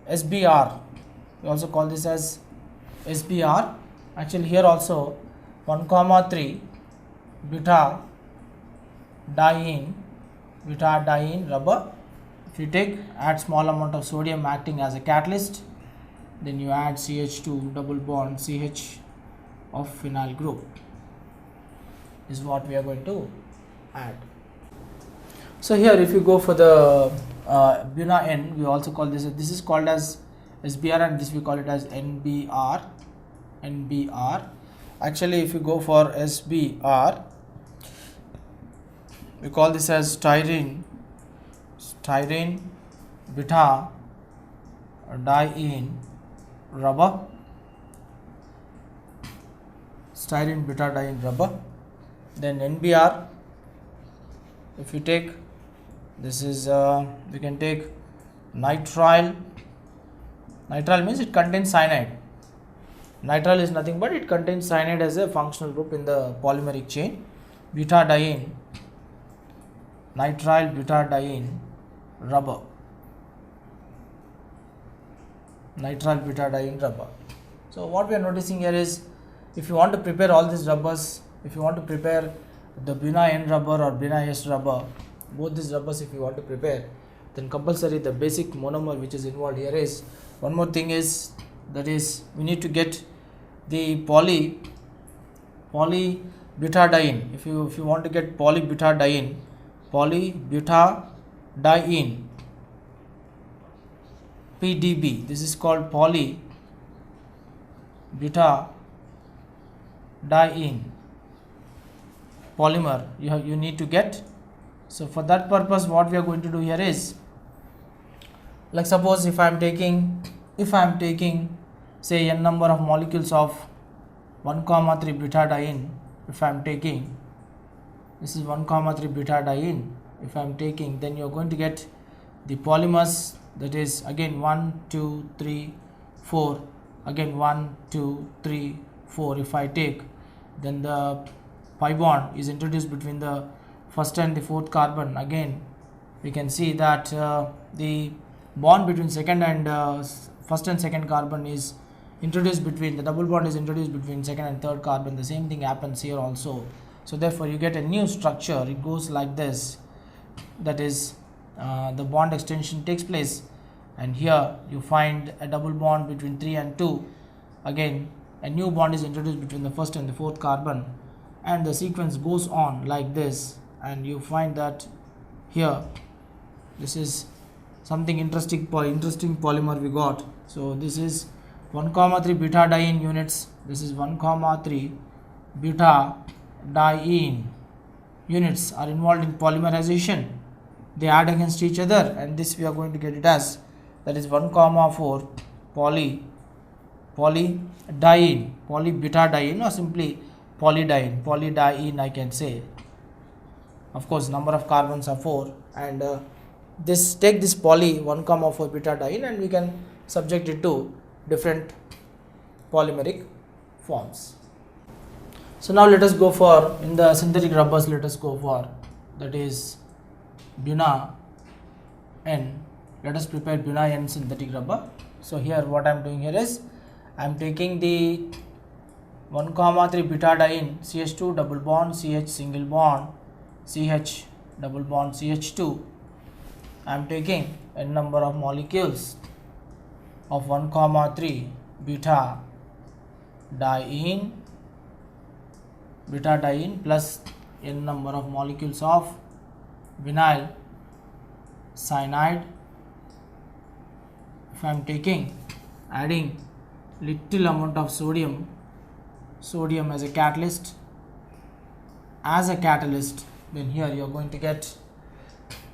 SBR. We also call this as SBR. Actually, here also 1,3 beta diene rubber. If you add small amount of sodium acting as a catalyst, then you add CH2 double bond CH of phenyl group. This is what we are going to add. So here, if you go for the Buna N, we also call this is called as SBR, and this we call it as NBR. Actually, if you go for SBR, we call this as styrene beta diene rubber. Then NBR, if you take this is we can take nitrile. Nitrile means it contains cyanide. Nitrile is nothing but it contains cyanide as a functional group in the polymeric chain. Butadiene, nitrile butadiene rubber. Nitrile butadiene rubber. So what we are noticing here is, if you want to prepare all these rubbers, if you want to prepare the Buna-N rubber or Buna-S rubber, both these rubbers if you want to prepare, then compulsory the basic monomer which is involved here is, one more thing is, that is we need to get the polybutadiene. If you want to get polybutadiene PDB, this is called polybutadiene polymer you need to get. So for that purpose what we are going to do here is, like suppose if I am taking say n number of molecules of 1,3 butadiene, if I am taking, this is 1,3 butadiene, if I am taking, then you are going to get the polymers, that is again 1 2 3 4, again 1 2 3 4. If I take, then the pi bond is introduced between the first and the fourth carbon. Again we can see that the bond between first and second carbon is introduced between, the double bond is introduced between second and third carbon. The same thing happens here also. So therefore you get a new structure. It goes like this, that is the bond extension takes place, and here you find a double bond between 3 and 2. Again a new bond is introduced between the first and the fourth carbon, and the sequence goes on like this, and you find that here this is something interesting polymer we got. So this is 1,3 butadiene units, this is 1,3 butadiene units are involved in polymerization. They add against each other, and this we are going to get it as, that is 1,4 polybutadiene or simply polydiene I can say. Of course number of carbons are 4, and this take this 1,4 butadiene and we can subject it to different polymeric forms. So now let us go for, in the synthetic rubbers, let us go for, that is Buna-N. Let us prepare Buna-N synthetic rubber. So here what I am doing here is, I am taking the 1,3 butadiene CH2 double bond CH single bond CH double bond CH2. I am taking a number of molecules of 1,3 butadiene plus n number of molecules of vinyl cyanide. If I am taking, adding little amount of sodium as a catalyst, then here you are going to get,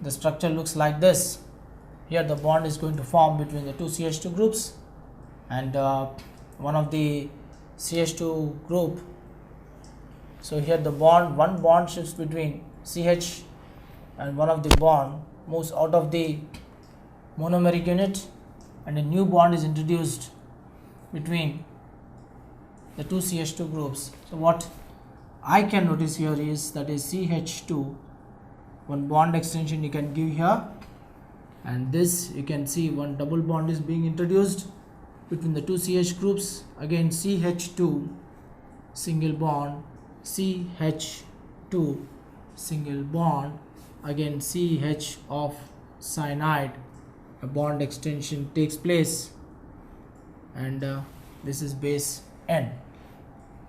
the structure looks like this. Here the bond is going to form between the two CH2 groups, and one of the CH2 group, so here the one bond shifts between CH, and one of the bond moves out of the monomeric unit, and a new bond is introduced between the two CH2 groups. So what I can notice here is, that is CH2, one bond extension you can give here, and this you can see one double bond is being introduced between the two CH groups. Again CH2 single bond, CH2 single bond, again CH of cyanide, a bond extension takes place, and this is base N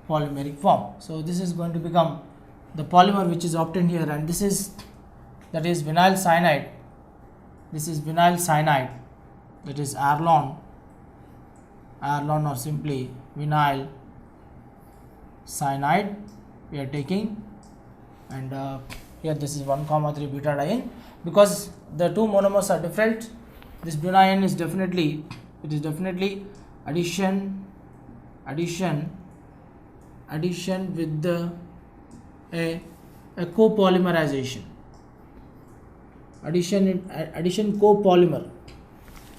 polymeric form. So this is going to become the polymer which is obtained here, and this is, that is vinyl cyanide. This is vinyl cyanide, that is Arlon or simply vinyl cyanide we are taking, and here this is 1,3 butadiene. Because the two monomers are different, this Buna-N is definitely, it is definitely addition with the a copolymerization. addition copolymer.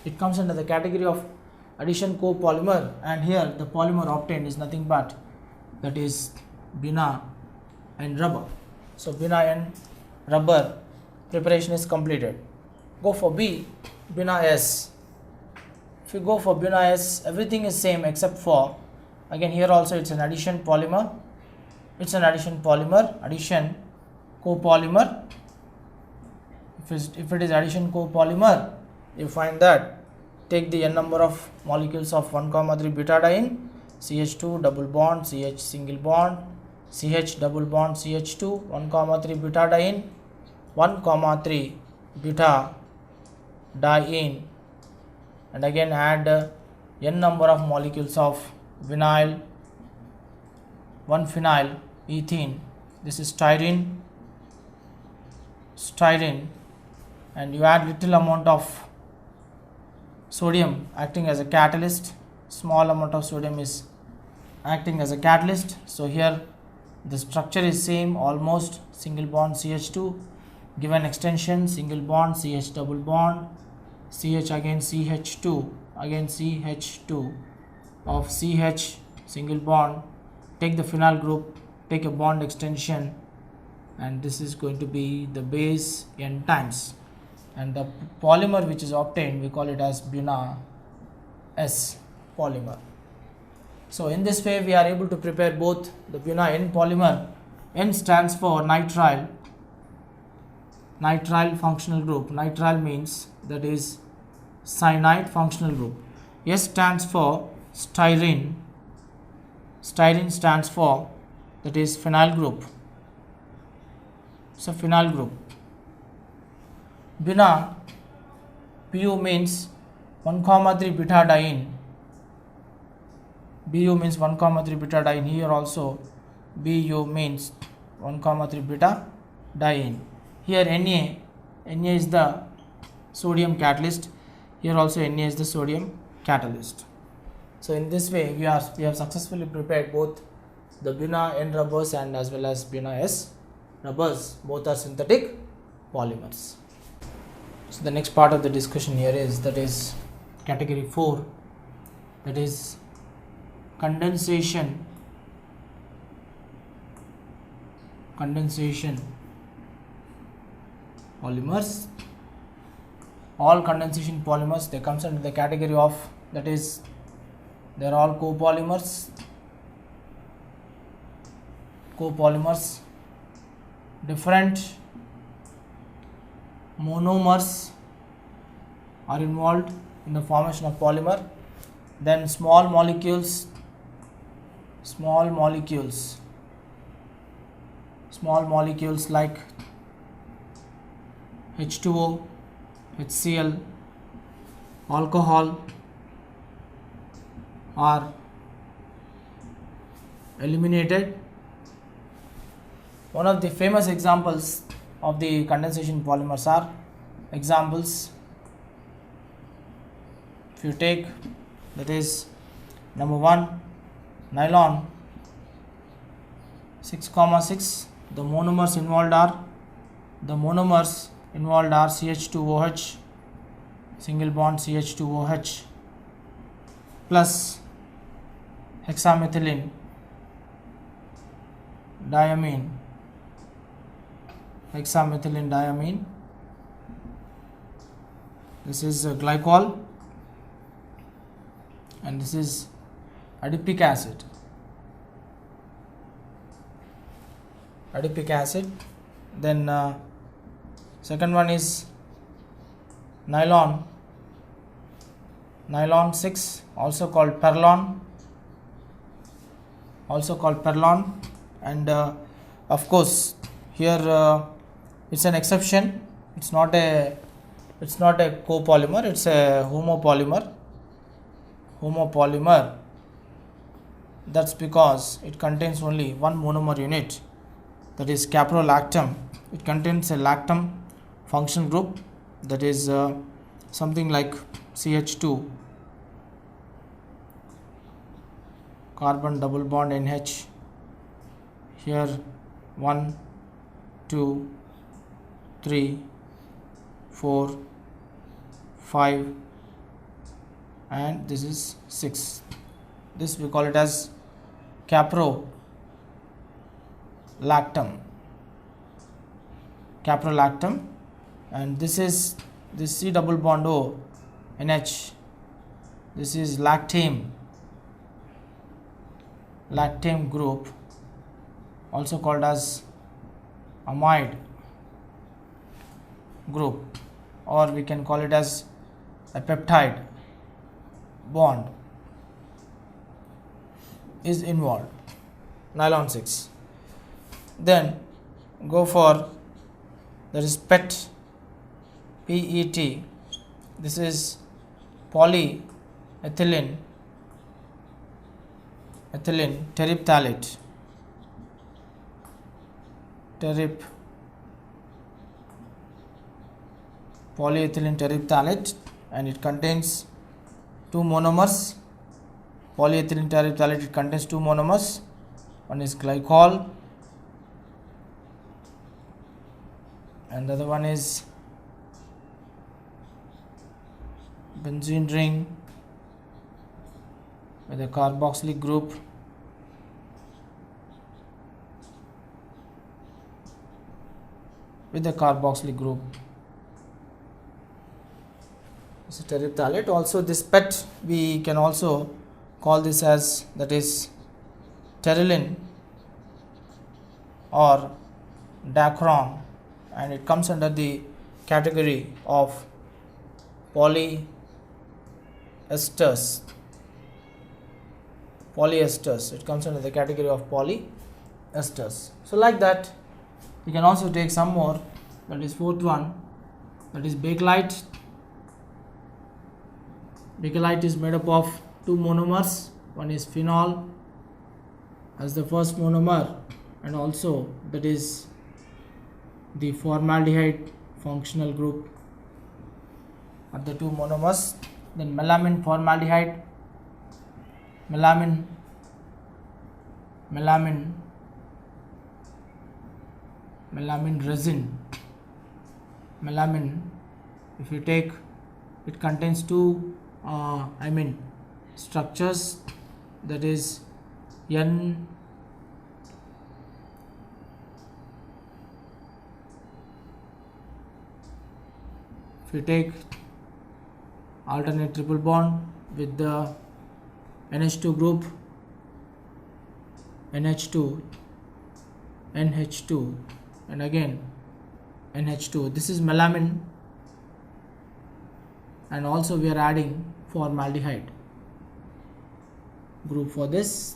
It comes under the category of addition copolymer, and here the polymer obtained is nothing but that is Bina and rubber. So Bina and rubber preparation is completed. Go for B, Bina S. If you go for Bina S, everything is same except for, again here also it's an addition polymer. It's an addition polymer, addition copolymer. If it is addition copolymer, you find that take the n number of molecules of 1,3 butadiene, CH2 double bond, CH single bond, CH double bond, CH2, 1,3 butadiene, 1,3 butadiene, and again add n number of molecules of vinyl, 1 phenyl ethene. This is styrene, and you add little amount of sodium acting as a catalyst. Small amount of sodium is acting as a catalyst. So here the structure is same almost, single bond CH2, given extension single bond CH double bond, CH again CH2, again CH2 of CH single bond, take the phenyl group, take a bond extension, and this is going to be the base n times, and the polymer which is obtained we call it as Bina S polymer. So in this way we are able to prepare both the Bina N polymer. N stands for nitrile functional group. Nitrile means that is cyanide functional group. S stands for styrene. Styrene stands for that is phenyl group. So phenyl group. Bina, Bu means 1,3 butadiene. Bu means 1,3 butadiene. Here also Bu means 1,3 butadiene. Here Na is the sodium catalyst. Here also Na is the sodium catalyst. So in this way we have successfully prepared both the Bina N rubbers and as well as Bina S rubbers. Both are synthetic polymers. So the next part of the discussion here is that is category 4, that is condensation polymers. All condensation polymers, they comes under the category of that is they are all copolymers. Different monomers are involved in the formation of polymer. Then small molecules like H2O, HCl, alcohol are eliminated. One of the famous examples of the condensation polymers are examples. If you take that is number 1 nylon 6,6, the monomers involved are CH2OH, single bond CH2OH plus hexamethylene diamine, this is glycol, and this is adipic acid. Then second one is nylon 6, also called perlon, and of course here it's an exception. It's not a copolymer, it's a homopolymer. That's because it contains only one monomer unit, that is caprolactam. It contains a lactam functional group, that is something like CH2 carbon double bond NH. Here 1, 2, 3, 4, 5, and this is 6. This we call it as caprolactam. And this is this C double bond O NH. This is lactame group, also called as amide group, or we can call it as a peptide bond is involved, nylon 6. Then go for, there is PET, this is polyethylene terephthalate, polyethylene terephthalate, and it contains two monomers. Polyethylene terephthalate, it contains two monomers. One is glycol and the other one is benzene ring with a carboxylic group. This is terephthalate. Also this PET, we can also call this as, that is pteryline or dacron, and it comes under the category of polyesters. It comes under the category of polyesters. So like that, we can also take some more, that is fourth one, that is bakelite. Bakelite is made up of two monomers. One is phenol as the first monomer, and also that is the formaldehyde functional group are the two monomers. Then melamine formaldehyde, melamine resin. Melamine, if you take, it contains two structures, that is N, if you take alternate triple bond with the NH2 group, NH2, and again NH2, this is melamine, and also we are adding formaldehyde group for this.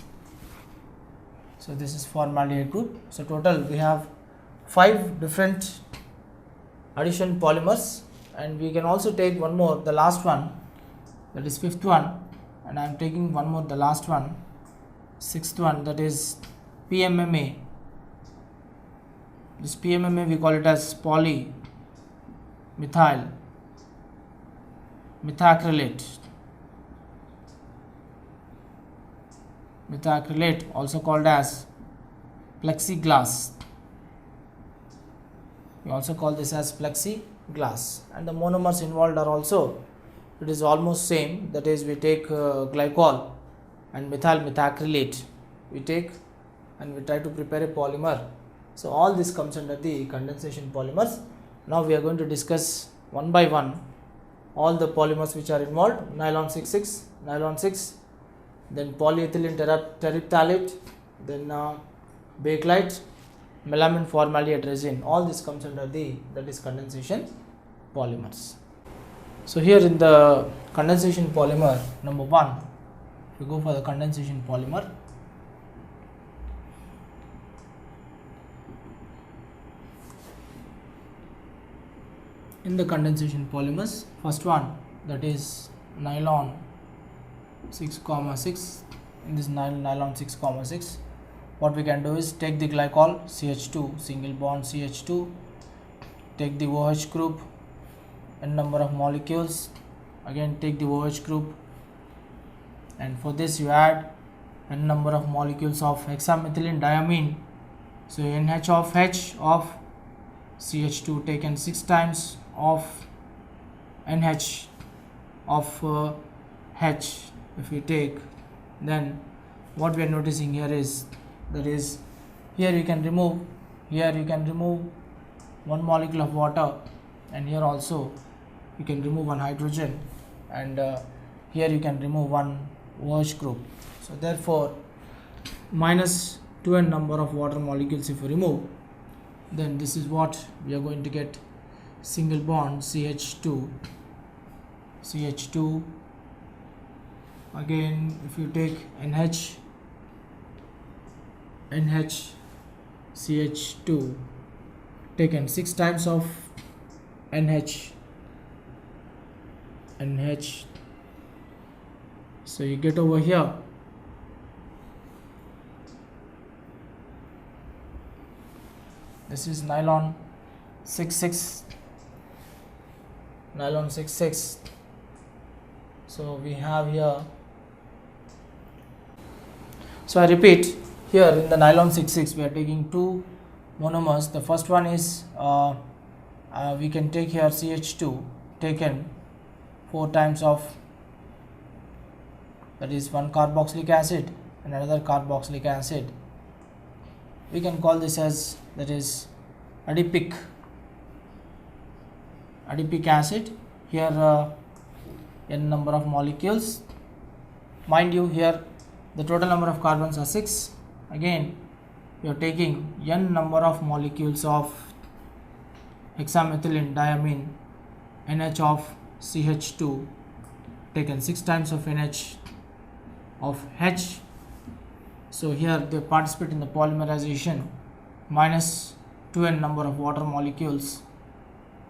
So this is formaldehyde group. So total we have 5 different addition polymers, and we can also take one more, the last one, that is 5th one, and I am taking one more, the last one, 6th one, that is PMMA. This PMMA we call it as methacrylate, also called as plexiglass. We also call this as plexiglass, and the monomers involved are also, it is almost same, that is we take glycol and methacrylate, we take and we try to prepare a polymer. So all this comes under the condensation polymers. Now we are going to discuss one by one all the polymers which are involved. Nylon 6, then polyethylene terephthalate, then bakelite, melamine formaldehyde resin. All this comes under that is condensation polymers. So here in the condensation polymer number 1, we go for the condensation polymer. In the condensation polymers, first one, that is nylon 6,6. In this nylon 6,6, what we can do is take the glycol CH2, single bond CH2, take the OH group, n number of molecules, again take the OH group, and for this you add n number of molecules of hexamethylene diamine. So NH of H of CH2 taken 6 times of NH of H, if we take, then what we are noticing here is, that is, here you can remove one molecule of water, and here also you can remove one hydrogen, and here you can remove one OH group. So therefore minus 2n number of water molecules if we remove, then this is what we are going to get: single bond CH2. Again, if you take NH CH2, taken 6 times of NH, so you get over here this is nylon 66, so we have here, so I repeat, here in the nylon 66 we are taking two monomers. The first one is we can take here CH2 taken 4 times of, that is, one carboxylic acid and another carboxylic acid. We can call this as, that is, adipic acid. Here n number of molecules, mind you, here the total number of carbons are 6. Again you are taking n number of molecules of hexamethylene diamine, NH of CH2, taken 6 times of NH of H. So here they participate in the polymerization, minus 2n number of water molecules,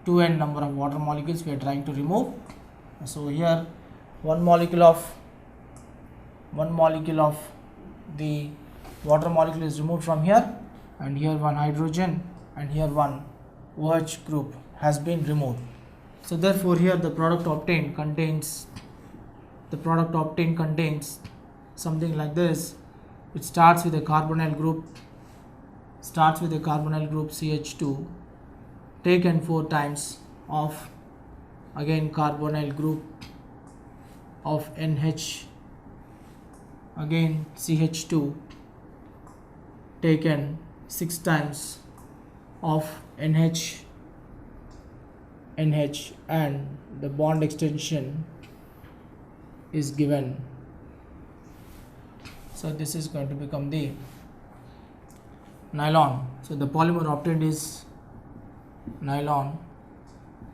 we are trying to remove. So here one molecule of the water molecule is removed from here, and here one hydrogen and here one OH group has been removed. So therefore here the product obtained contains something like this. It starts with a carbonyl group CH2 taken 4 times of, again, carbonyl group of NH, again CH2 taken 6 times of NH, and the bond extension is given. So this is going to become the nylon. So the polymer obtained is nylon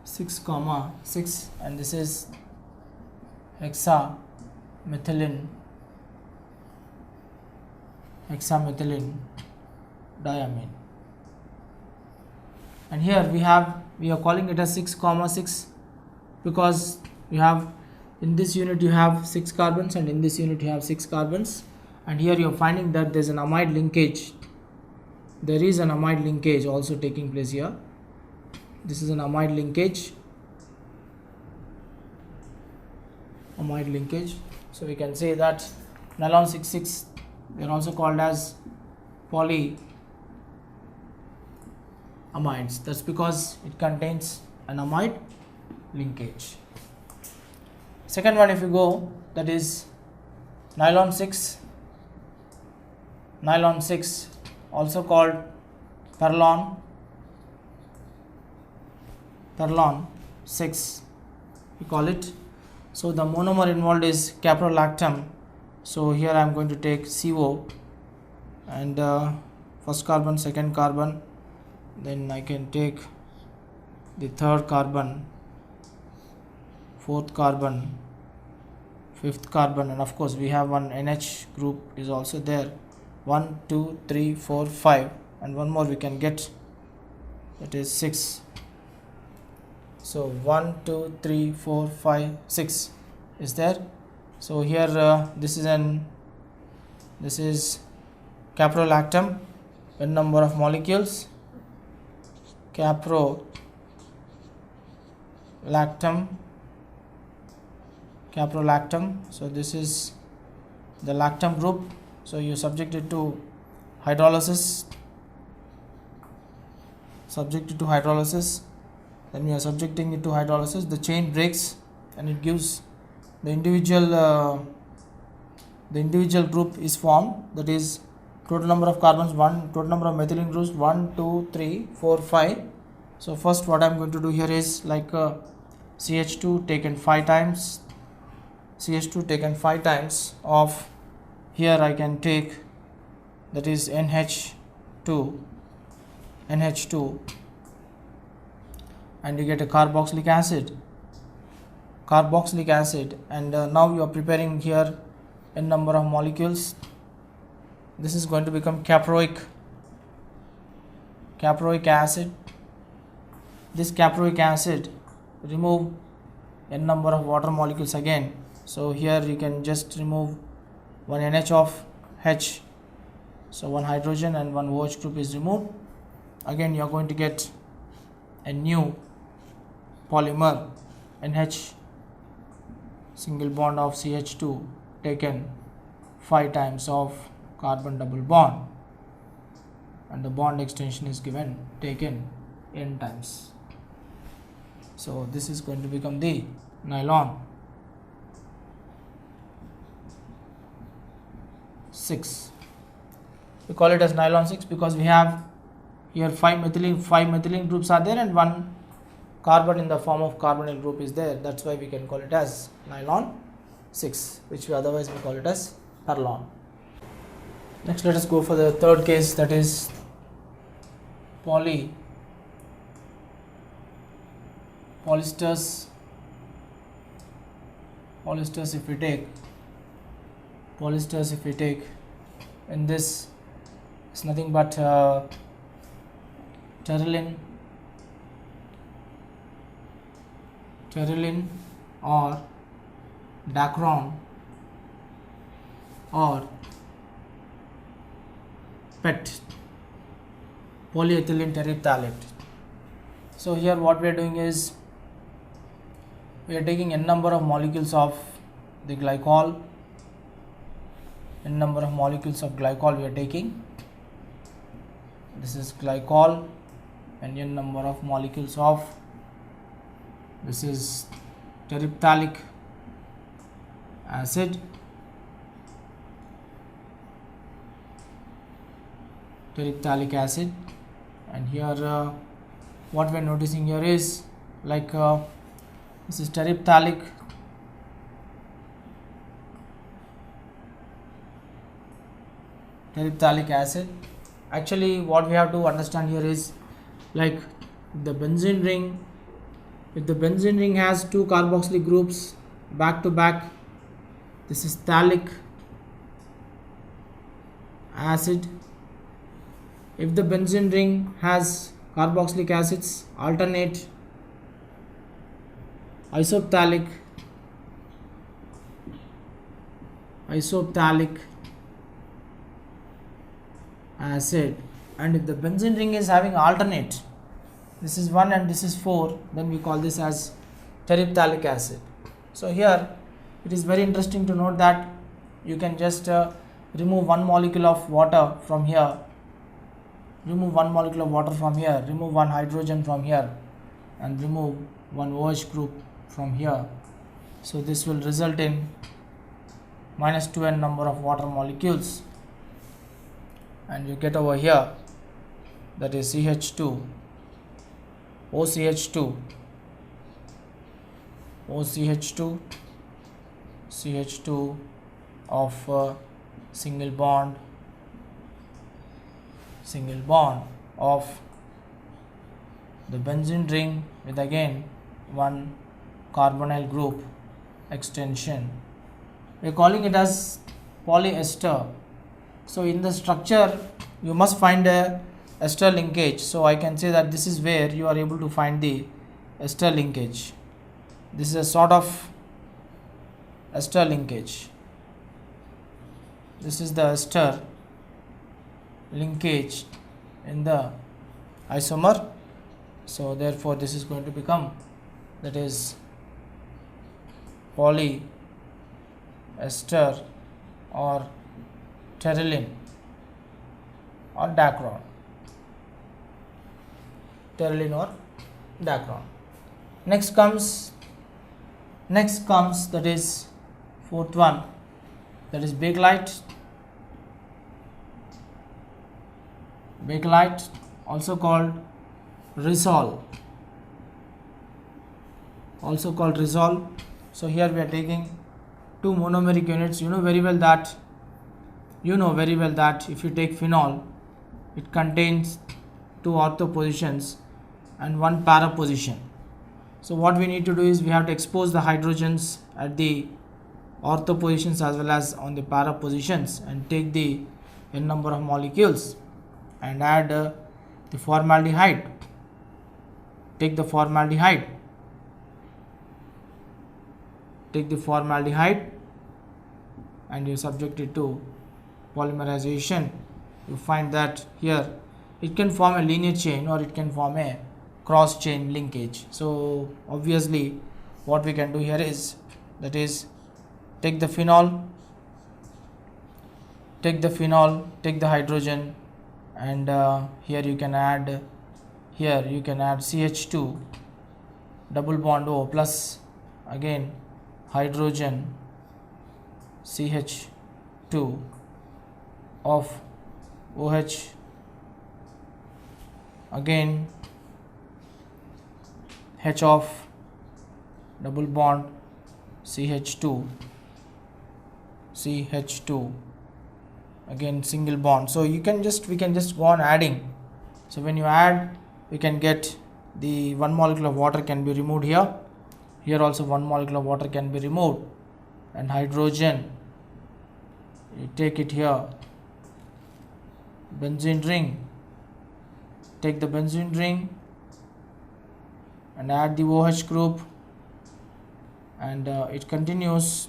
6,6, and this is hexamethylene diamine, and here we are calling it as 6,6 because we have, in this unit you have 6 carbons and in this unit you have 6 carbons, and here you are finding that there is an amide linkage. There is an amide linkage also taking place here. This is an amide linkage. So we can say that nylon 66, they are also called as polyamides. That's because it contains an amide linkage. Second one, if you go, that is nylon 6, also called Perlon 6, we call it. So the monomer involved is caprolactam. So here I am going to take CO and first carbon, second carbon, then I can take the third carbon, fourth carbon, fifth carbon, and of course we have one NH group is also there. 1, 2, 3, 4, 5, and one more we can get, that is 6. So 1, 2, 3, 4, 5, 6 is there. So here this is caprolactam, n number of molecules, caprolactam. So this is the lactam group. So you subject it to hydrolysis, then we are subjecting it to hydrolysis, the chain breaks and it gives the individual group is formed, that is total number of carbons 1, total number of methylene groups 1, 2, 3, 4, 5. So first what I am going to do here is like CH2 taken 5 times, CH2 taken 5 times of, here I can take, that is NH2, and you get a carboxylic acid, and now you are preparing here n number of molecules. This is going to become caproic acid. This caproic acid remove n number of water molecules again. So here you can just remove one NH of H. So one hydrogen and one OH group is removed. Again you are going to get a new polymer, NH single bond of CH2 taken 5 times of carbon double bond, and the bond extension is taken n times. So this is going to become the nylon 6. We call it as nylon 6 because we have here 5 methylene groups are there and one carbon in the form of carbonyl group is there. That's why we can call it as nylon 6, which we otherwise we call it as Perlon. Next let us go for the third case, that is polyesters. If we take in this, it's nothing but pterylene or dacron or PET, polyethylene terephthalate. So here what we are doing is we are taking n number of molecules of the glycol, we are taking. This is glycol, and n number of molecules of, this is terephthalic acid, and here what we are noticing here is like this is terephthalic acid. Actually what we have to understand here is like the benzene ring, if the benzene ring has 2 carboxylic groups back to back, this is phthalic acid. If the benzene ring has carboxylic acids alternate, isophthalic acid. And if the benzene ring is having alternate, this is 1 and this is 4, then we call this as terephthalic acid. So here it is very interesting to note that you can just remove one molecule of water from here, remove one hydrogen from here, and remove one OH group from here. So this will result in minus 2n number of water molecules, and you get over here, that is CH2, OCH2, CH2 of single bond of the benzene ring with again one carbonyl group extension. We are calling it as polyester. So in the structure you must find a ester linkage. So I can say that this is where you are able to find the ester linkage. This is a sort of ester linkage. This is the ester linkage in the isomer. So therefore this is going to become, that is polyester or pterylene or dacron. Next comes that is fourth one, that is bakelite. Bakelite, also called Rizol. So here we are taking two monomeric units. You know very well that if you take phenol, it contains two ortho positions and one para position. So what we need to do is we have to expose the hydrogens at the ortho positions as well as on the para positions and take the n number of molecules and add the formaldehyde. Take the formaldehyde and you subject it to polymerization. You find that here it can form a linear chain or it can form a cross chain linkage. So obviously what we can do here is, that is, take the phenol, take the hydrogen, and here you can add CH2 double bond O plus again hydrogen CH2 of OH, again H of double bond CH2, again single bond. So we can just go on adding. So when you add, we can get the one molecule of water can be removed here. Here also one molecule of water can be removed, and hydrogen, you take it here, benzene ring, take the benzene ring and add the OH group, and it continues.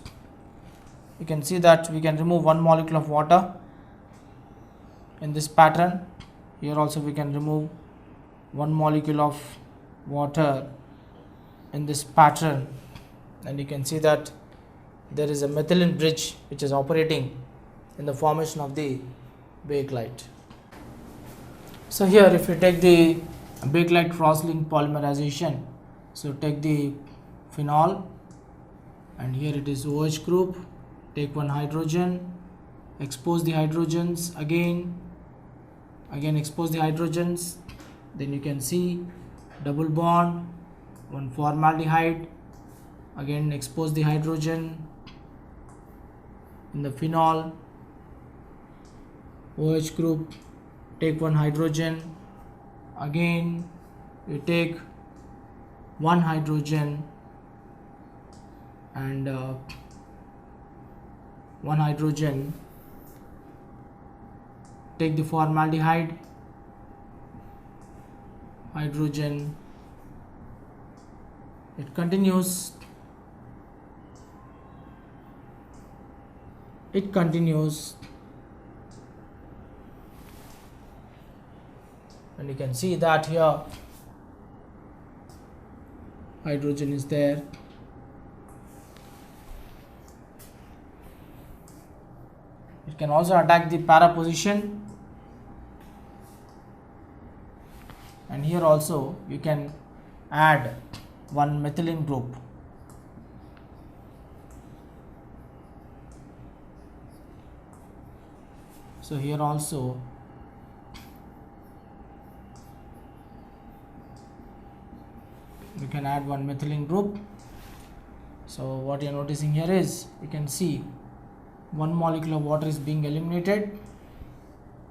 You can see that we can remove one molecule of water in this pattern. Here also we can remove one molecule of water in this pattern, and you can see that there is a methylene bridge which is operating in the formation of the bakelite. So here if you take the bakelite cross-link polymerization, so take the phenol and here it is OH group, take one hydrogen, expose the hydrogens, again expose the hydrogens, then you can see double bond, one formaldehyde, again expose the hydrogen in the phenol, OH group, take one hydrogen, again you take one hydrogen and one hydrogen, take the formaldehyde, hydrogen, it continues, and you can see that here hydrogen is there. It can also attack the para position, and here also you can add one methylene group. So here also you can add one methylene group. So what you are noticing here is, you can see one molecule of water is being eliminated.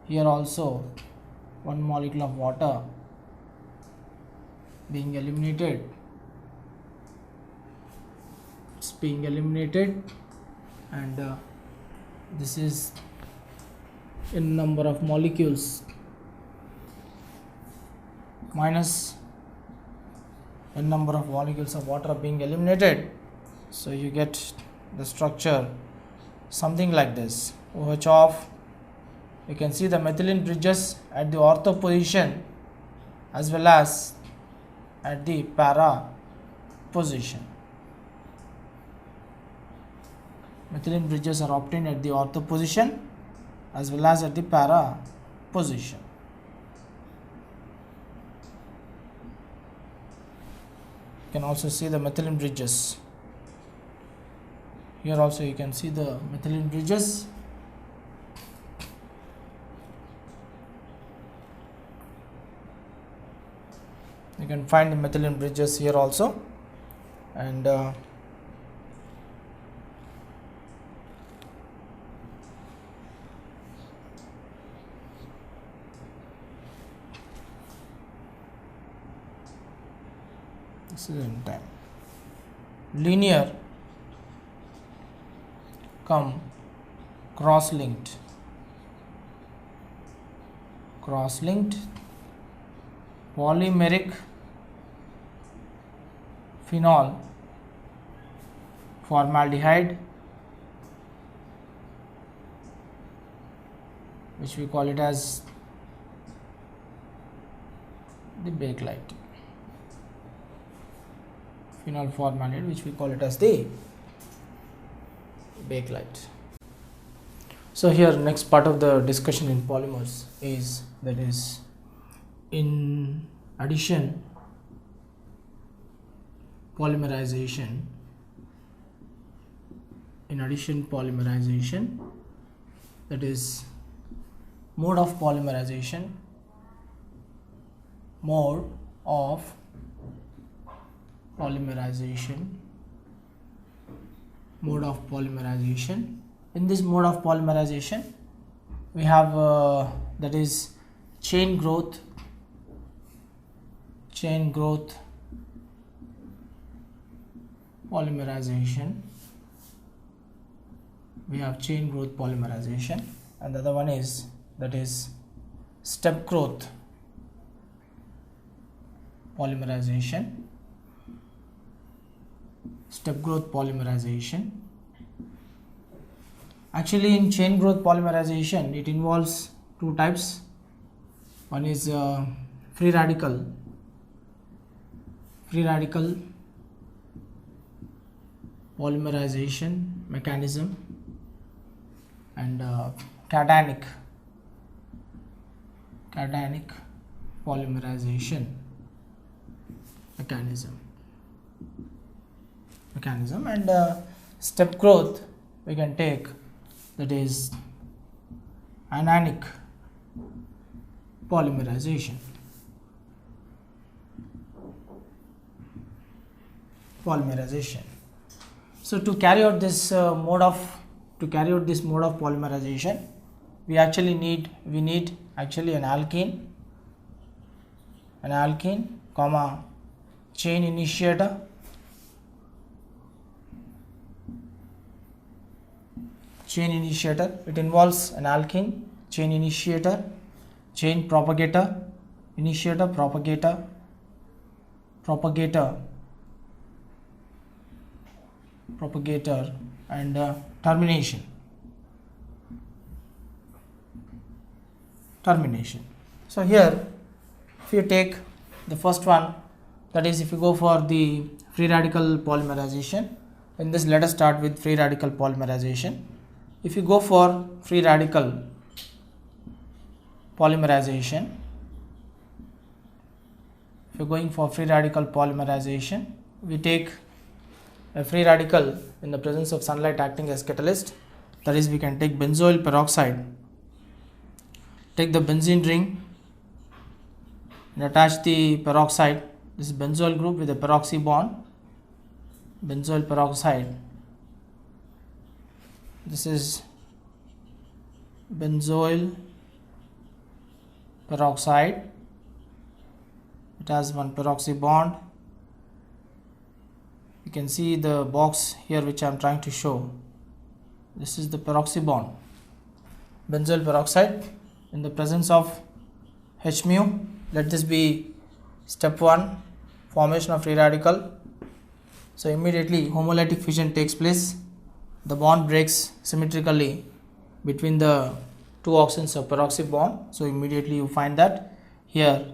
Here also one molecule of water being eliminated. It's being eliminated, and this is in number of molecules minus n number of molecules of water being eliminated. So you get the structure something like this. OH off, you can see the methylene bridges at the ortho position as well as at the para position. Methylene bridges are obtained at the ortho position as well as at the para position. can also see the methylene bridges. Here also you can see the methylene bridges. You can find the methylene bridges here also, and this is in time. Linear come cross-linked polymeric phenol formaldehyde, which we call it as the bakelite. Phenol formaldehyde, which we call it as the bakelite. So here next part of the discussion in polymers is, that is, in addition polymerization, that is mode of polymerization, in this mode of polymerization we have that is chain growth polymerization. We have chain growth polymerization, and the other one is, that is, step growth polymerization. Actually, in chain growth polymerization, it involves two types. One is free radical polymerization mechanism, and cationic polymerization mechanism. And step growth we can take, that is anionic polymerization. So to carry out this mode of polymerization, we need an alkene, comma chain initiator, it involves an alkene, chain initiator, chain propagator, initiator, propagator, and termination. So here, if you take the first one, that is, if you go for the free radical polymerization, in this let us start with free radical polymerization. If you go for free radical polymerization, we take a free radical in the presence of sunlight acting as catalyst. That is, we can take benzoyl peroxide, take the benzene ring and attach the peroxide. This is benzoyl group with a peroxy bond, benzoyl peroxide. This is benzoyl peroxide, it has one peroxy bond. You can see the box here which I am trying to show. This is the peroxy bond, benzoyl peroxide in the presence of H mu. Let this be step 1, formation of free radical. So immediately homolytic fission takes place, the bond breaks symmetrically between the two oxygens of peroxy bond. So immediately you find that here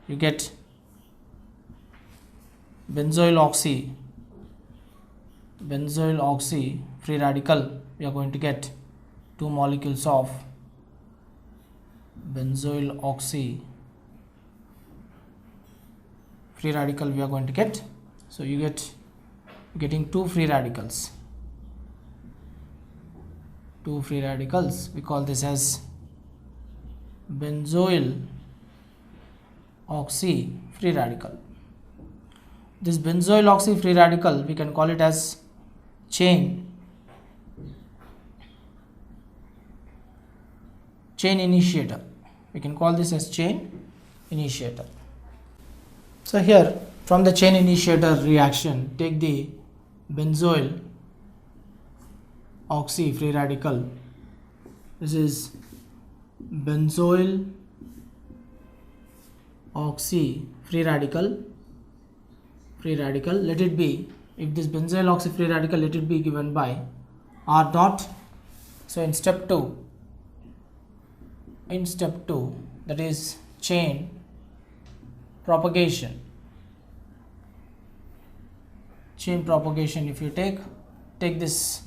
you get benzoyl oxy free radical. We are going to get 2 molecules of benzoyl oxy free radical. We are going to get So you getting two free radicals. Two free radicals. We call this as benzoyl oxy free radical. This benzoyl oxy free radical, we can call it as chain initiator. We can call this as chain initiator. So here, from the chain initiator reaction, take the benzoyl oxy free radical. This is benzoyl oxy free radical. Let it be, if this benzoyl oxy free radical, let it be given by R dot. So in step 2, that is chain propagation. If you take this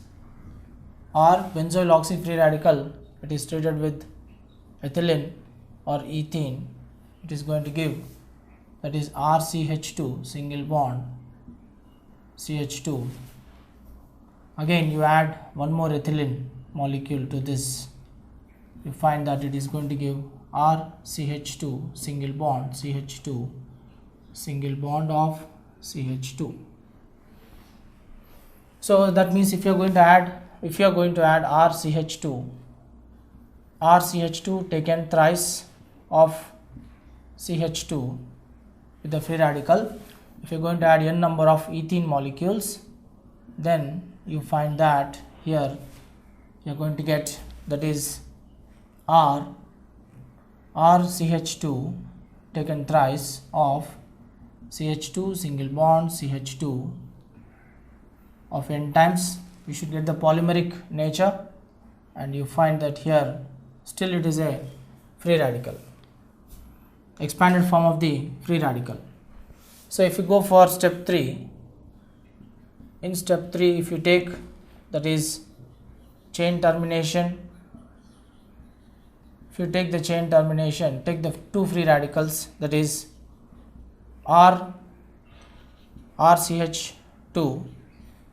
R benzoyl oxy free radical, it is treated with ethylene or ethene, it is going to give, that is RCH2 single bond CH2. Again you add one more ethylene molecule to this, you find that it is going to give RCH2 single bond CH2 single bond of CH2. So that means if you are going to add RCH2 taken thrice of CH2 with the free radical, if you are going to add n number of ethene molecules, then you find that here you are going to get, that is RCH2 taken thrice of CH2 single bond CH2 of n times. You should get the polymeric nature, and you find that here still it is a free radical, expanded form of the free radical. So if you go for step 3, in step 3 if you take, that is chain termination, if you take the chain termination, take the two free radicals, that is RCH2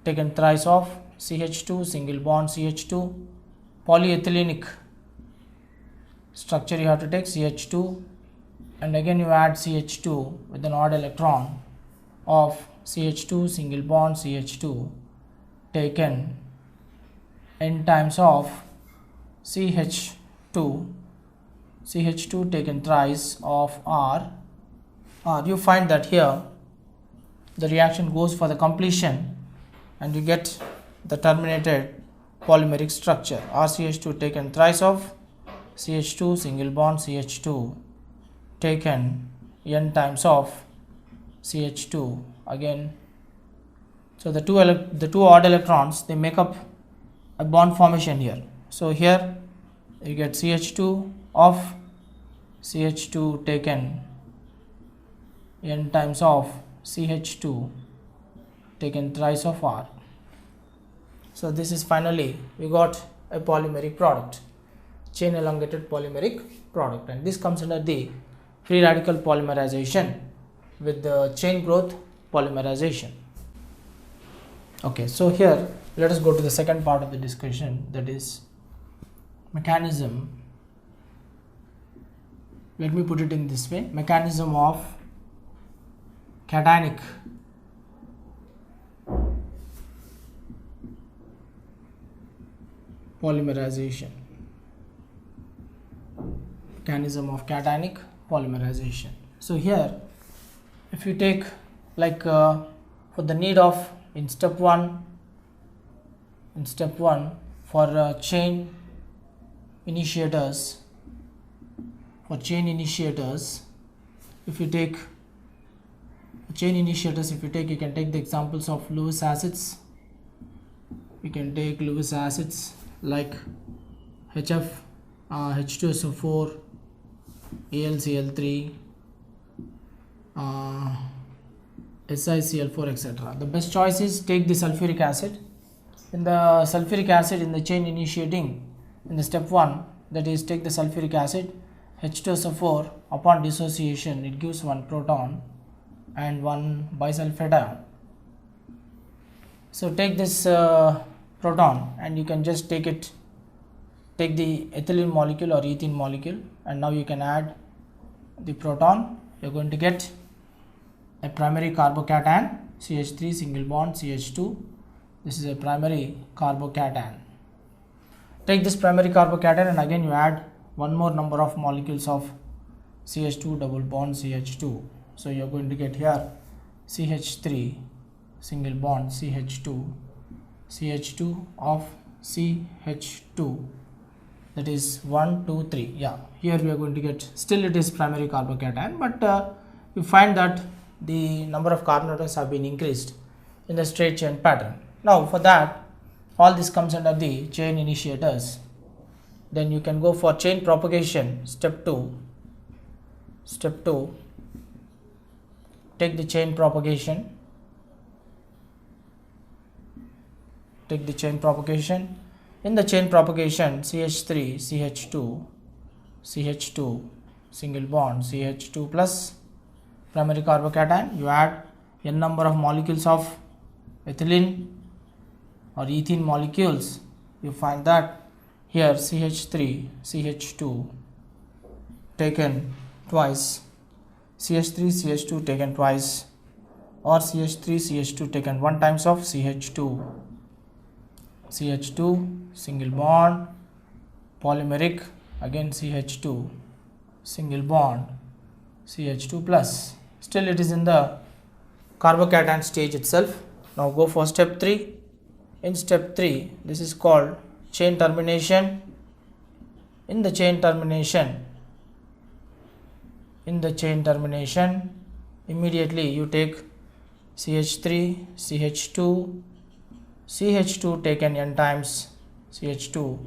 taken thrice of CH2 single bond CH2, polyethylenic structure you have to take CH2, and again you add CH2 with an odd electron of CH2 single bond CH2 taken n times of CH2 taken thrice of R. You find that here the reaction goes for the completion and you get the terminated polymeric structure, RCH2 taken thrice of CH2 single bond CH2 taken n times of CH2 again. So the two odd electrons, they make up a bond formation here. So here you get CH2 of CH2 taken n times of CH2 taken thrice of R. So this is finally we got a polymeric product, chain elongated polymeric product, and this comes under the free radical polymerization with the chain growth polymerization. Okay, so here let us go to the second part of the discussion, that is mechanism. Let me put it in this way: mechanism of cationic polymerization. Mechanism of cationic polymerization. So here if you take like for the need of in step 1 for chain initiators, if you take chain initiators, you can take the examples of Lewis acids. You can take Lewis acids like HF, H2SO4, AlCl3, SiCl4, etc. The best choice is take the sulfuric acid. In the sulfuric acid, in the chain initiating, in the step 1, that is take the sulfuric acid, H2SO4, upon dissociation it gives one proton and one bisulfite ion. So take this proton and you can just take the ethylene molecule or ethene molecule, and now you can add the proton. You're going to get a primary carbocation, CH3 single bond CH2. This is a primary carbocation. Take this primary carbocation and again you add one more number of molecules of CH2 double bond CH2. So you're going to get here CH3 single bond CH2, CH2 of CH2, that is 1 2 3. Yeah, here we are going to get, still it is primary carbocation, but you find that the number of carbon atoms have been increased in the straight chain pattern. Now for that, all this comes under the chain initiators. Then you can go for chain propagation. Step 2, take the chain propagation. Take the chain propagation. In the chain propagation, CH3, CH2, CH2, single bond, CH2 plus primary carbocation. You add n number of molecules of ethylene or ethene molecules. You find that here CH3, CH2 taken twice, CH3, CH2 taken twice, or CH3, CH2 taken one times of CH2, CH2 single bond, polymeric, again CH2 single bond, CH2 plus. Still it is in the carbocation stage itself. Now go for step 3. In step 3, this is called chain termination. In the chain termination, immediately you take CH3, CH2, CH2 taken n times, CH2,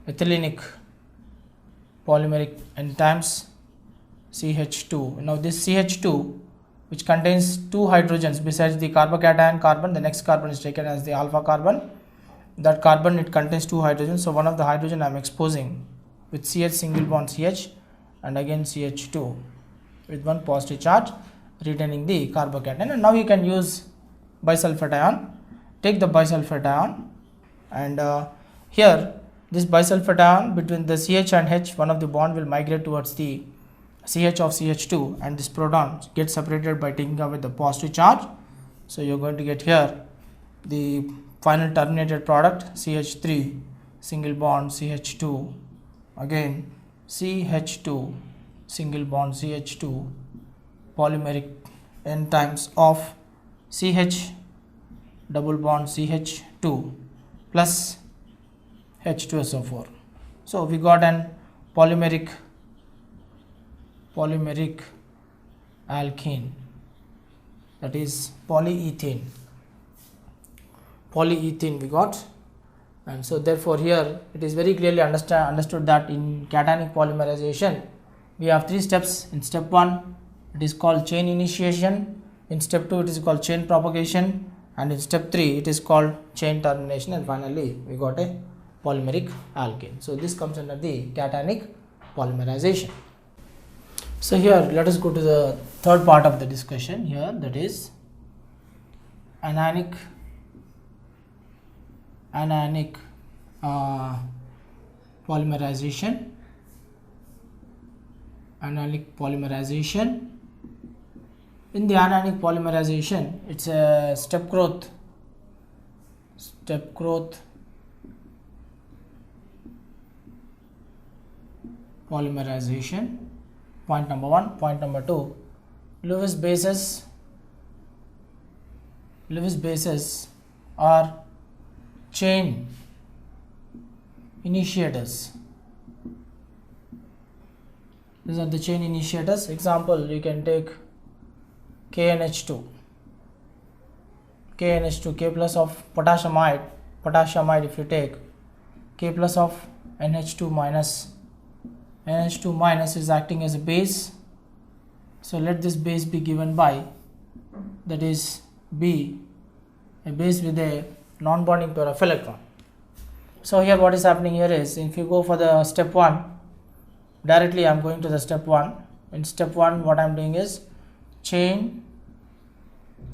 ethylenic polymeric n times, CH2. Now this CH2, which contains two hydrogens besides the carbocation carbon, the next carbon is taken as the alpha carbon. That carbon, it contains two hydrogens, so one of the hydrogen I am exposing with CH single bond CH and again CH2 with one positive charge retaining the carbocation. And now you can use bisulfite ion. Take the bisulfite ion, and here this bisulfite ion, between the CH and H, one of the bond will migrate towards the CH of CH2, and this proton gets separated by taking away the positive charge. So you are going to get here the final terminated product, CH3 single bond CH2, again CH2 single bond CH2, polymeric n times of CH double bond CH2 plus H2SO4. So we got an polymeric alkene, that is polyethene we got. And so therefore here it is very clearly understood that in cationic polymerization we have 3 steps. In step 1 it is called chain initiation, in step 2 it is called chain propagation, and in step 3 it is called chain termination, and finally we got a polymeric alkane. So this comes under the cationic polymerization. So here let us go to the third part of the discussion here, that is anionic polymerization. Anionic polymerization. In the anionic polymerization, it's a step growth polymerization. Point number 1. Point number 2, Lewis bases are chain initiators. These are the chain initiators. Example, you can take KNH2, K plus of potassiumide. If you take K plus of NH2 minus is acting as a base. So let this base be given by, that is B, a base with a non-bonding pair of electron. So here what is happening here is, if you go for the step 1, directly I am going to the step 1. In step 1 what I am doing is chain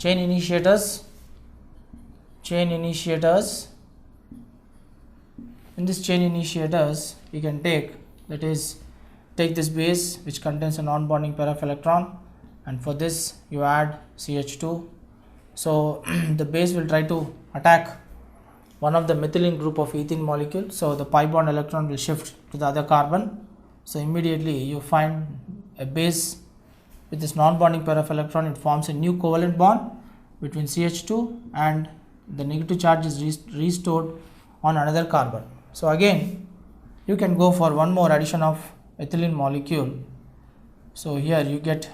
initiators chain initiators. In this chain initiators you can take this base which contains a non-bonding pair of electron, and for this you add CH2. So the base will try to attack one of the methylene group of ethene molecule, so the pi bond electron will shift to the other carbon. So immediately you find a base with this non-bonding pair of electron. It forms a new covalent bond between CH2, and the negative charge is restored on another carbon. So again you can go for one more addition of ethylene molecule. So here you get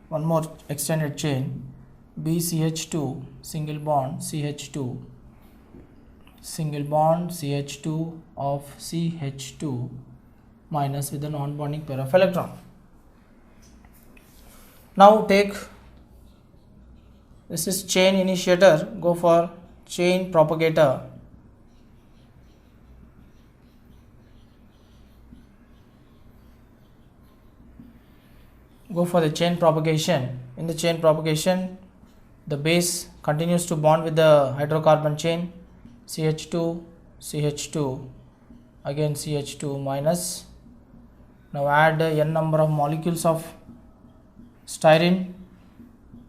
one more extended chain, BCH2 single bond CH2, single bond CH2 of CH2 minus with the non-bonding pair of electron. Now take, this is chain initiator, go for chain propagator. Go for the chain propagation. In the chain propagation, the base continues to bond with the hydrocarbon chain, CH2, CH2, again CH2 minus. Now add n number of molecules of styrene,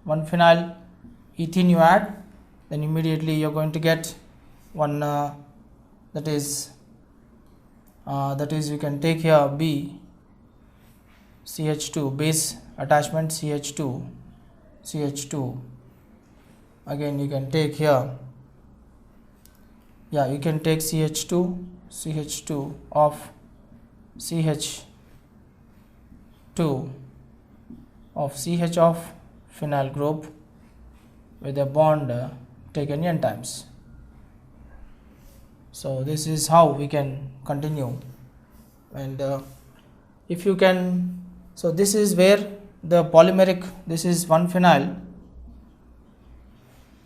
1-phenyl ethene you add, then immediately you are going to get one that is you can take here B CH2 base attachment CH2, again you can take here, you can take CH2 of CH2 of CH of phenyl group with a bond taken n times. So this is how we can continue, and if you can, so this is where the polymeric, this is 1-phenyl,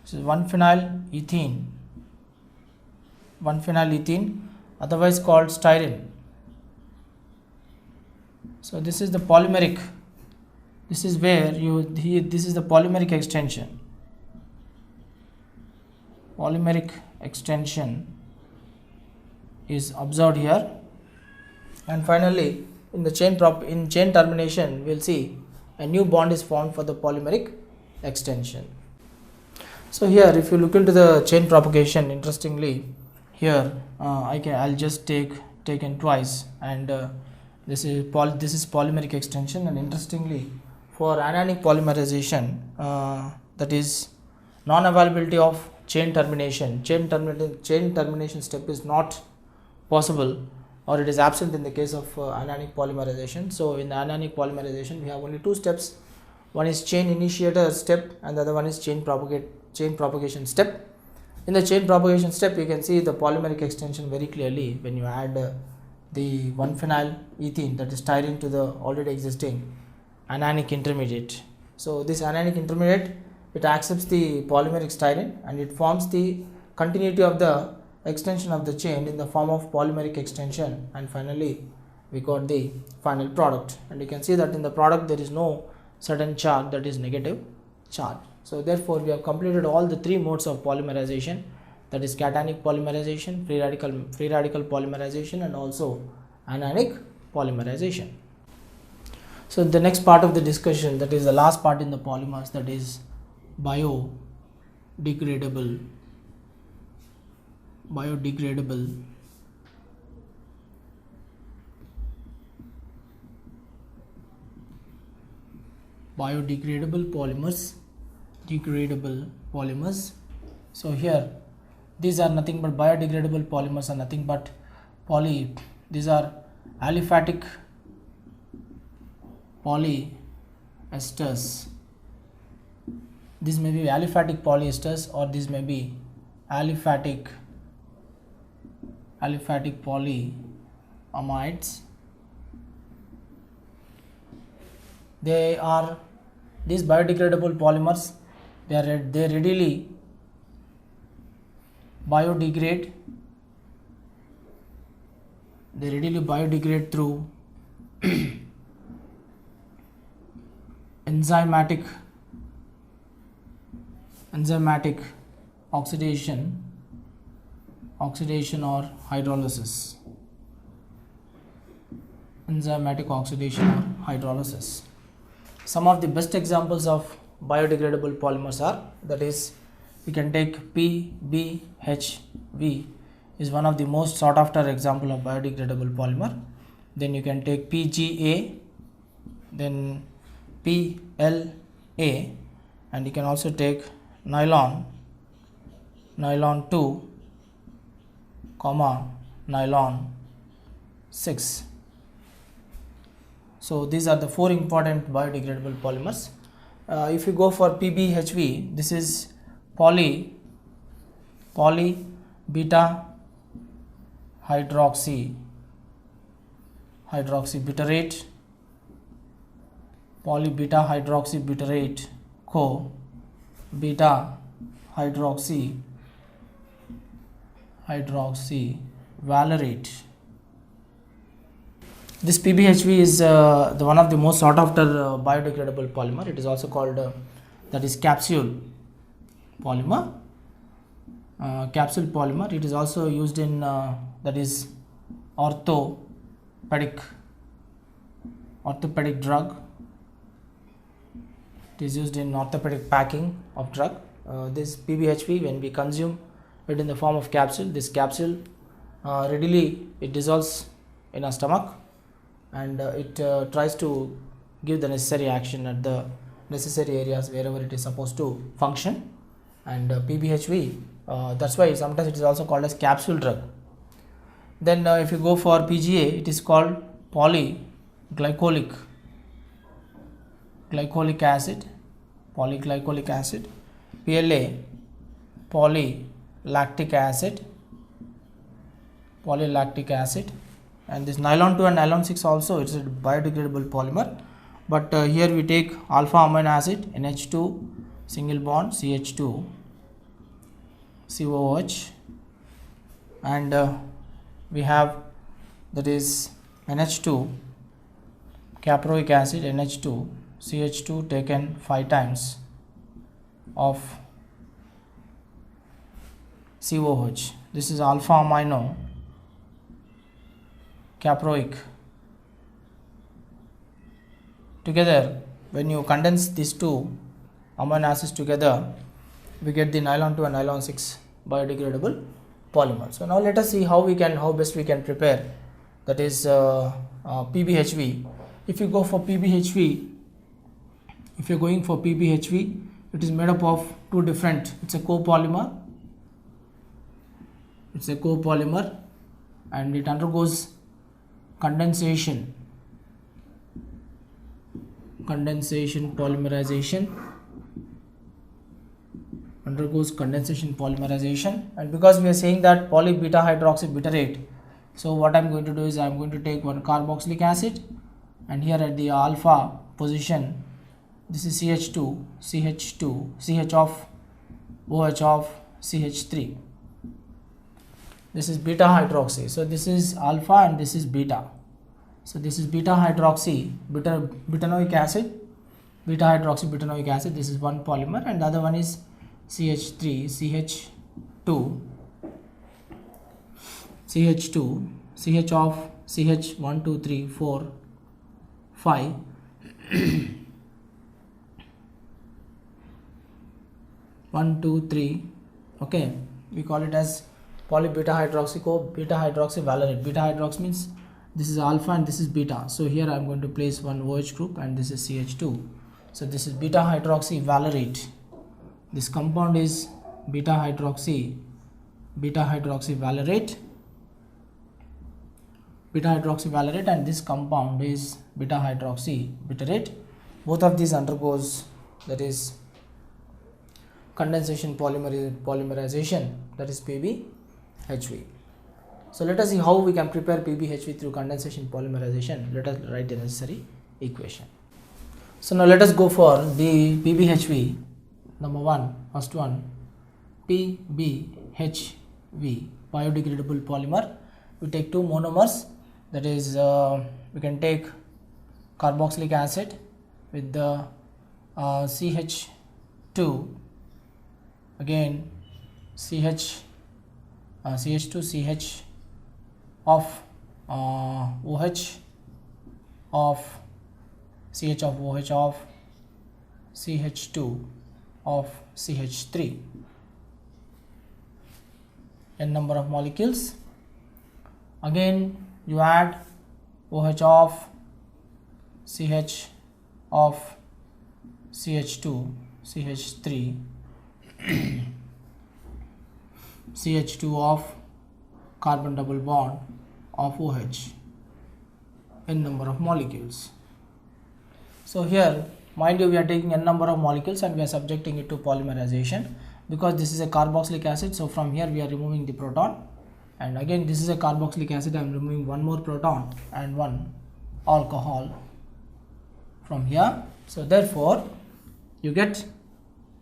this is 1-phenyl ethene, otherwise called styrene. So this is the polymeric, this is where this is the polymeric extension. Polymeric extension is observed here, and finally in the chain termination we will see a new bond is formed for the polymeric extension. So here if you look into the chain propagation, interestingly here I'll just taken twice, and this is polymeric extension, and interestingly for anionic polymerization, that is non-availability of chain termination step is not possible, or it is absent in the case of anionic polymerization. So in the anionic polymerization we have only two steps, one is chain initiator step and the other one is chain propagation step. In the chain propagation step you can see the polymeric extension very clearly when you add the 1-phenyl ethene, that is styrene, to the already existing anionic intermediate. So this anionic intermediate, it accepts the polymeric styrene and it forms the continuity of the extension of the chain in the form of polymeric extension, and finally we got the final product, and you can see that in the product there is no certain charge, that is negative charge. So therefore we have completed all the three modes of polymerization, that is cationic polymerization, free radical polymerization, and also anionic polymerization. So the next part of the discussion, that is the last part in the polymers, that is biodegradable polymers. So here these are nothing but biodegradable polymers, are nothing but these are aliphatic polyesters. This may be aliphatic polyesters, or this may be aliphatic polyamides. These biodegradable polymers, they readily biodegrade through enzymatic oxidation oxidation or hydrolysis. Enzymatic oxidation or hydrolysis. Some of the best examples of biodegradable polymers are, that is, we can take PBHV is one of the most sought after example of biodegradable polymer. Then you can take PGA, then PLA, and you can also take nylon 2, nylon 6. So these are the 4 important biodegradable polymers. If you go for PBHV, this is poly beta hydroxybutyrate, poly beta hydroxybutyrate co beta hydroxyvalerate. This PBHV is the one of the most sought after biodegradable polymer. It is also called that is capsule polymer. Capsule polymer. It is also used in that is orthopedic drug. It is used in orthopedic packing of drug. This PBHV, when we consume it in the form of capsule, this capsule readily it dissolves in our stomach, and it tries to give the necessary action at the necessary areas wherever it is supposed to function. And PBHV, that's why sometimes it is also called as capsule drug. Then if you go for PGA, it is called polyglycolic acid. PLA, polylactic acid. And this nylon 2 and nylon 6 also, it's a biodegradable polymer, but here we take alpha amino acid, NH2 single bond CH2 COOH, and we have that is NH2 caproic acid, NH2 CH2 taken 5 times of COOH. This is alpha amino caproic. Together, when you condense these 2 amino acids together, we get the nylon 2 and nylon 6 biodegradable polymer. So now let us see how best we can prepare, that is PBHV. If you go for PBHV, if you are going for PBHV, it is made up of 2 different, it's a copolymer, and it undergoes condensation polymerization, and because we are saying that poly beta hydroxybutyrate, so what I am going to do is I am going to take one carboxylic acid, and here at the alpha position, this is CH of OH of CH3. This is beta hydroxy. So this is alpha and this is beta. So this is beta hydroxy butanoic acid. This is one polymer, and the other one is CH3 CH of CH 1 2 3 4 5 1 2 3. Okay, we call it as poly beta hydroxyvalerate. Beta hydroxy means this is alpha and this is beta. So here I am going to place one OH group and this is CH2. So this is beta hydroxyvalerate. This compound is beta hydroxyvalerate. And this compound is beta hydroxybutyrate. Both of these undergoes, that is condensation polymerization, that is PBHV. So let us see how we can prepare PBHV through condensation polymerization. Let us write the necessary equation. So now let us go for the PBHV. Number 1, first one, PBHV, biodegradable polymer. We take 2 monomers, that is we can take carboxylic acid with the CH2, again CH2 CH2CH of OH of CH of OH of CH2 of CH3. N number of molecules. Again you add OH of CH of CH2 CH3 CH2 of carbon double bond of OH, n number of molecules. So here mind you, we are taking n number of molecules and we are subjecting it to polymerization because this is a carboxylic acid. So from here we are removing the proton, and again this is a carboxylic acid, I am removing one more proton and one alcohol from here. So therefore you get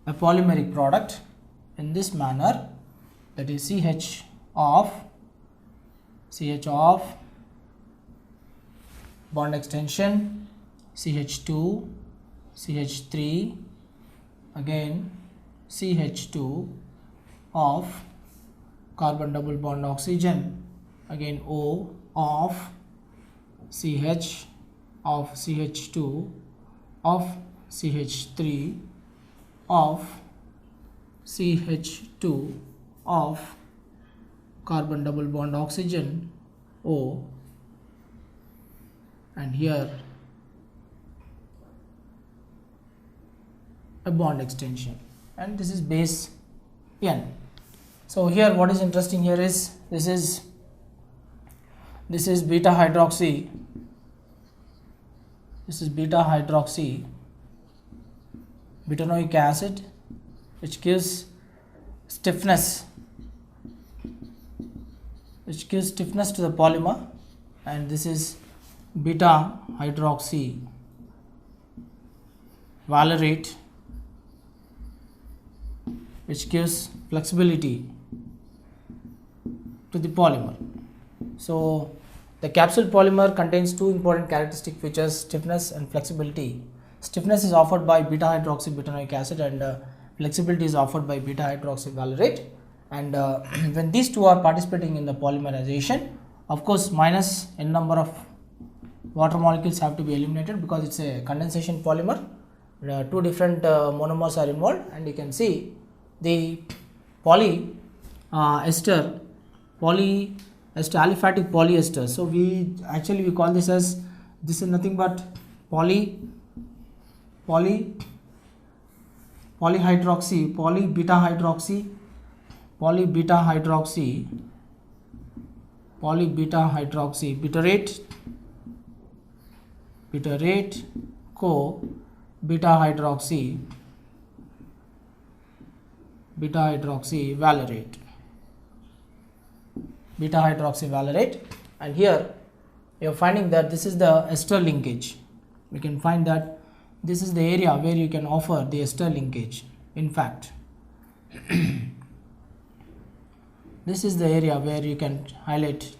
a polymeric product in this manner, that is CH of bond extension CH2 CH3, again CH2 of carbon double bond oxygen, again O of CH of CH2 of CH3 of CH2 of carbon double bond oxygen O, and here a bond extension, and this is base N. So here what is interesting here is this is beta hydroxy, this is beta hydroxy butanoic acid, which gives stiffness to the polymer, and this is beta hydroxy valerate, which gives flexibility to the polymer. So the capsule polymer contains two important characteristic features, stiffness and flexibility. Stiffness is offered by beta hydroxy butanoic acid, and flexibility is offered by beta hydroxy valerate. And when these two are participating in the polymerization, of course minus n number of water molecules have to be eliminated because it's a condensation polymer. Two different monomers are involved, and you can see the polyester aliphatic polyester. So we call this as, this is nothing but polybeta hydroxy butyrate co beta hydroxy valerate, and here you are finding that this is the ester linkage. We can find that this is the area where you can offer the ester linkage. In fact this is the area where you can highlight.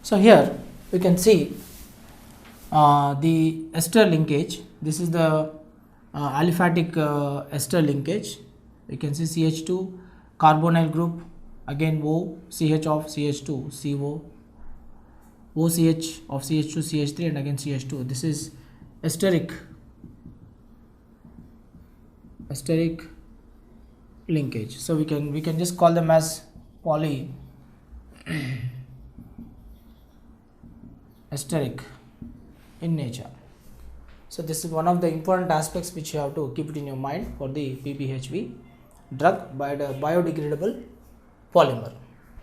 So here we can see the ester linkage. This is the aliphatic ester linkage. You can see CH2 carbonyl group, again O CH of CH2 CO, OCH of CH2 CH3, and again CH2. This is esteric linkage. So we can just call them as polyesteric in nature. So this is one of the important aspects which you have to keep it in your mind for the PBHV drug, biodegradable polymer.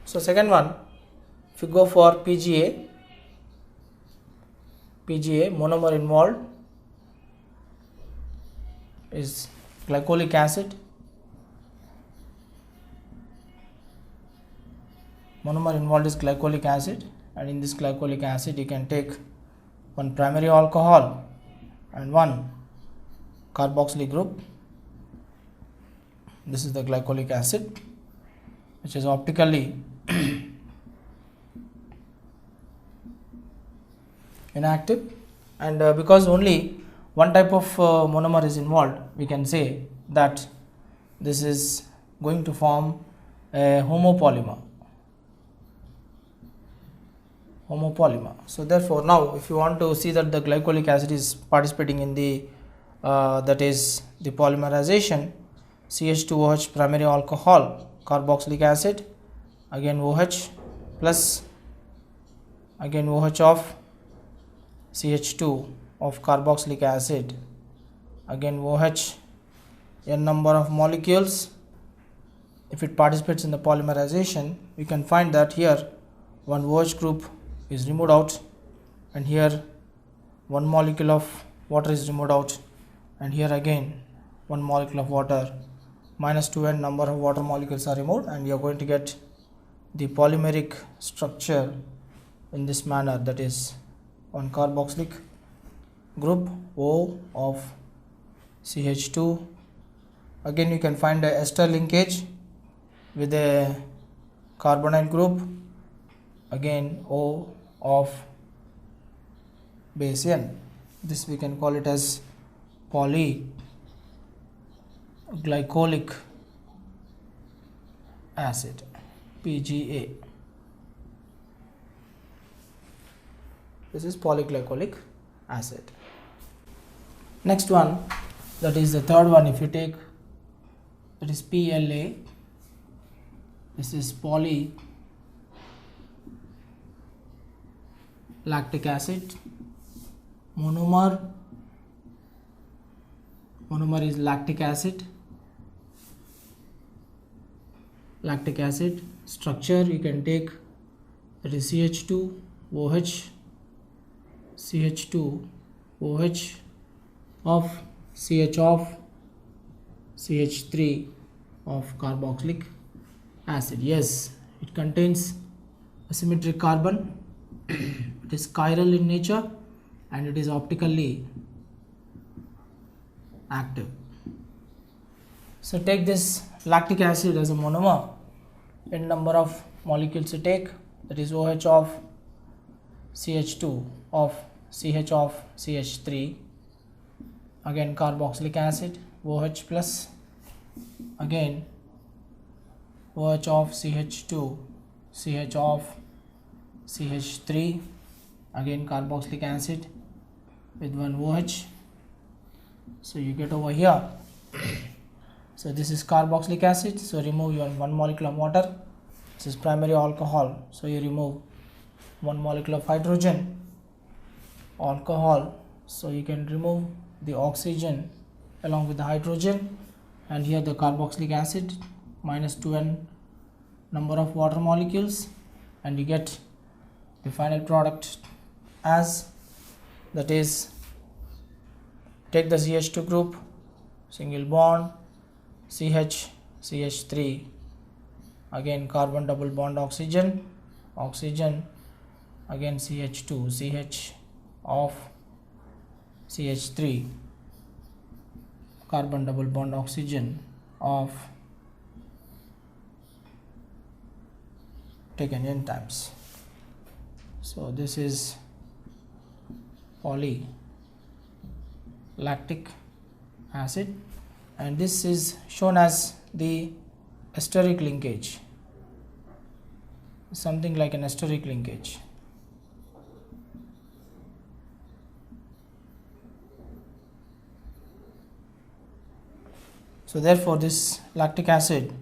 So second one, if you go for PGA monomer involved is glycolic acid. Monomer involved is glycolic acid, and in this glycolic acid you can take one primary alcohol and one carboxylic group. This is the glycolic acid, which is optically inactive, and because only one type of monomer is involved, we can say that this is going to form a homopolymer. So therefore now if you want to see that the glycolic acid is participating in the that is the polymerization, CH2OH primary alcohol, carboxylic acid, again OH plus again OH of CH2 of carboxylic acid, again OH, n number of molecules. If it participates in the polymerization, we can find that here one OH group is removed out, and here one molecule of water is removed out, and here again one molecule of water, minus 2n number of water molecules are removed, and you are going to get the polymeric structure in this manner, that is one carboxylic group O of CH2. Again you can find a ester linkage with a carbonyl group, again O of base N. This we can call it as polyglycolic acid, PGA. This is polyglycolic acid. Next one, that is the third one, if you take, that is PLA. This is polylactic acid. Monomer is lactic acid. Lactic acid structure you can take, that is CH2OH, CH2OH of CH of CH3 of carboxylic acid. Yes, it contains a symmetric carbon. It is chiral in nature and it is optically active. So take this lactic acid as a monomer, n number of molecules you take, that is OH of CH2 of CH of CH3, again carboxylic acid, OH plus, again OH of CH2, CH of CH3, again carboxylic acid with one OH. So you get over here. So this is carboxylic acid, so remove your one molecule of water. This is primary alcohol, so you remove one molecule of hydrogen, alcohol, so you can remove the oxygen along with the hydrogen, and here the carboxylic acid, minus 2n number of water molecules, and you get the final product as, that is, take the CH2 group, single bond, CH, CH3, again carbon double bond oxygen, oxygen, again CH2, CH of CH3, carbon double bond oxygen of, taken n times. So this is polylactic acid, and this is shown as the esteric linkage, something like an esteric linkage. So therefore this lactic acid,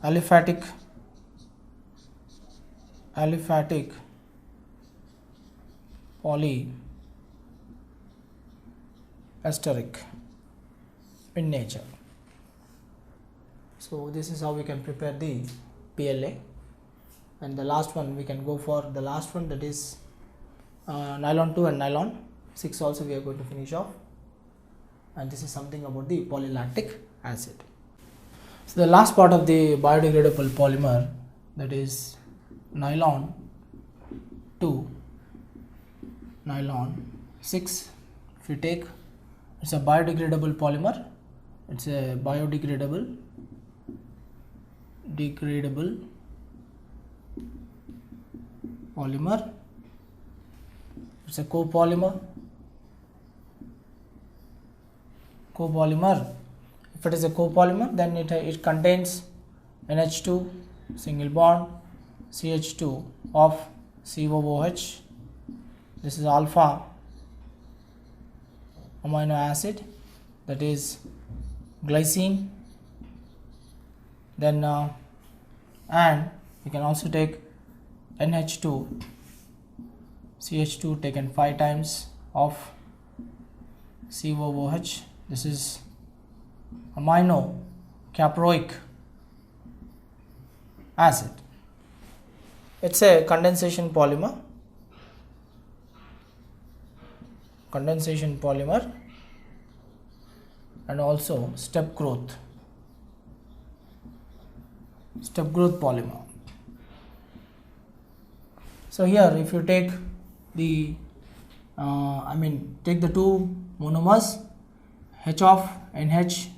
aliphatic polyesteric in nature. So this is how we can prepare the PLA. And the last one, we can go for the last one, that is nylon 2 and nylon 6 also we are going to finish off. And this is something about the polylactic acid. So the last part of the biodegradable polymer, that is nylon 2, nylon 6. If you take, it's a biodegradable polymer, it's a biodegradable polymer, it's a copolymer. If it is a copolymer, then it contains NH2 single bond CH2 of COOH. This is alpha amino acid, that is glycine. Then and we can also take NH2 CH2 taken 5 times of COOH. This is amino caproic acid. It's a condensation polymer. And also step growth polymer. So here if you take the take the two monomers, H of NH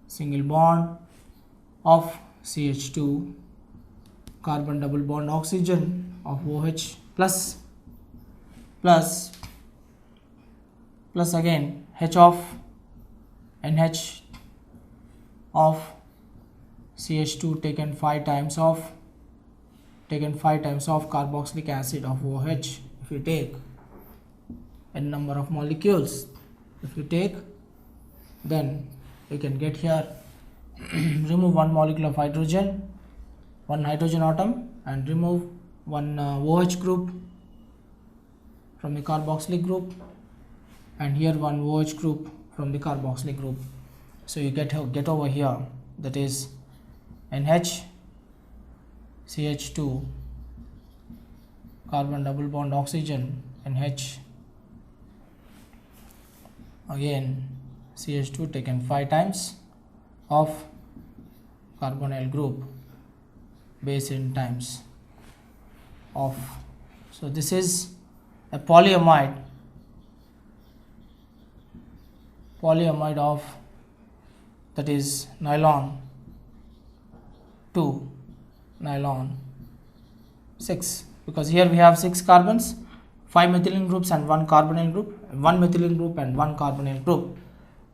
single bond of CH2 carbon double bond oxygen of OH plus again H of NH of CH2 taken 5 times of carboxylic acid of OH. If you take n number of molecules, then you can get here remove one molecule of hydrogen, one hydrogen atom, and remove one OH group from the carboxylic group, and here one OH group from the carboxylic group. So you get over here, that is NH CH2 carbon double bond oxygen, NH again CH2 taken 5 times of carbonyl group, base n times of. So this is a polyamide of, that is nylon 2 nylon 6, because here we have 6 carbons, 5 methylene groups and 1 carbonyl group, 1 methylene group and 1 carbonyl group.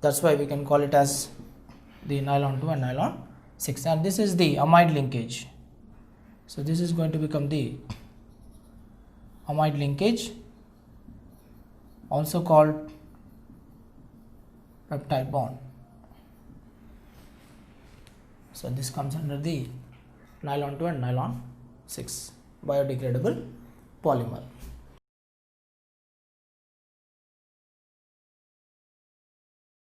That's why we can call it as the nylon 2 and nylon 6. And this is the amide linkage. So this is going to become the amide linkage, also called peptide bond. So this comes under the nylon 2 and nylon 6 biodegradable polymer.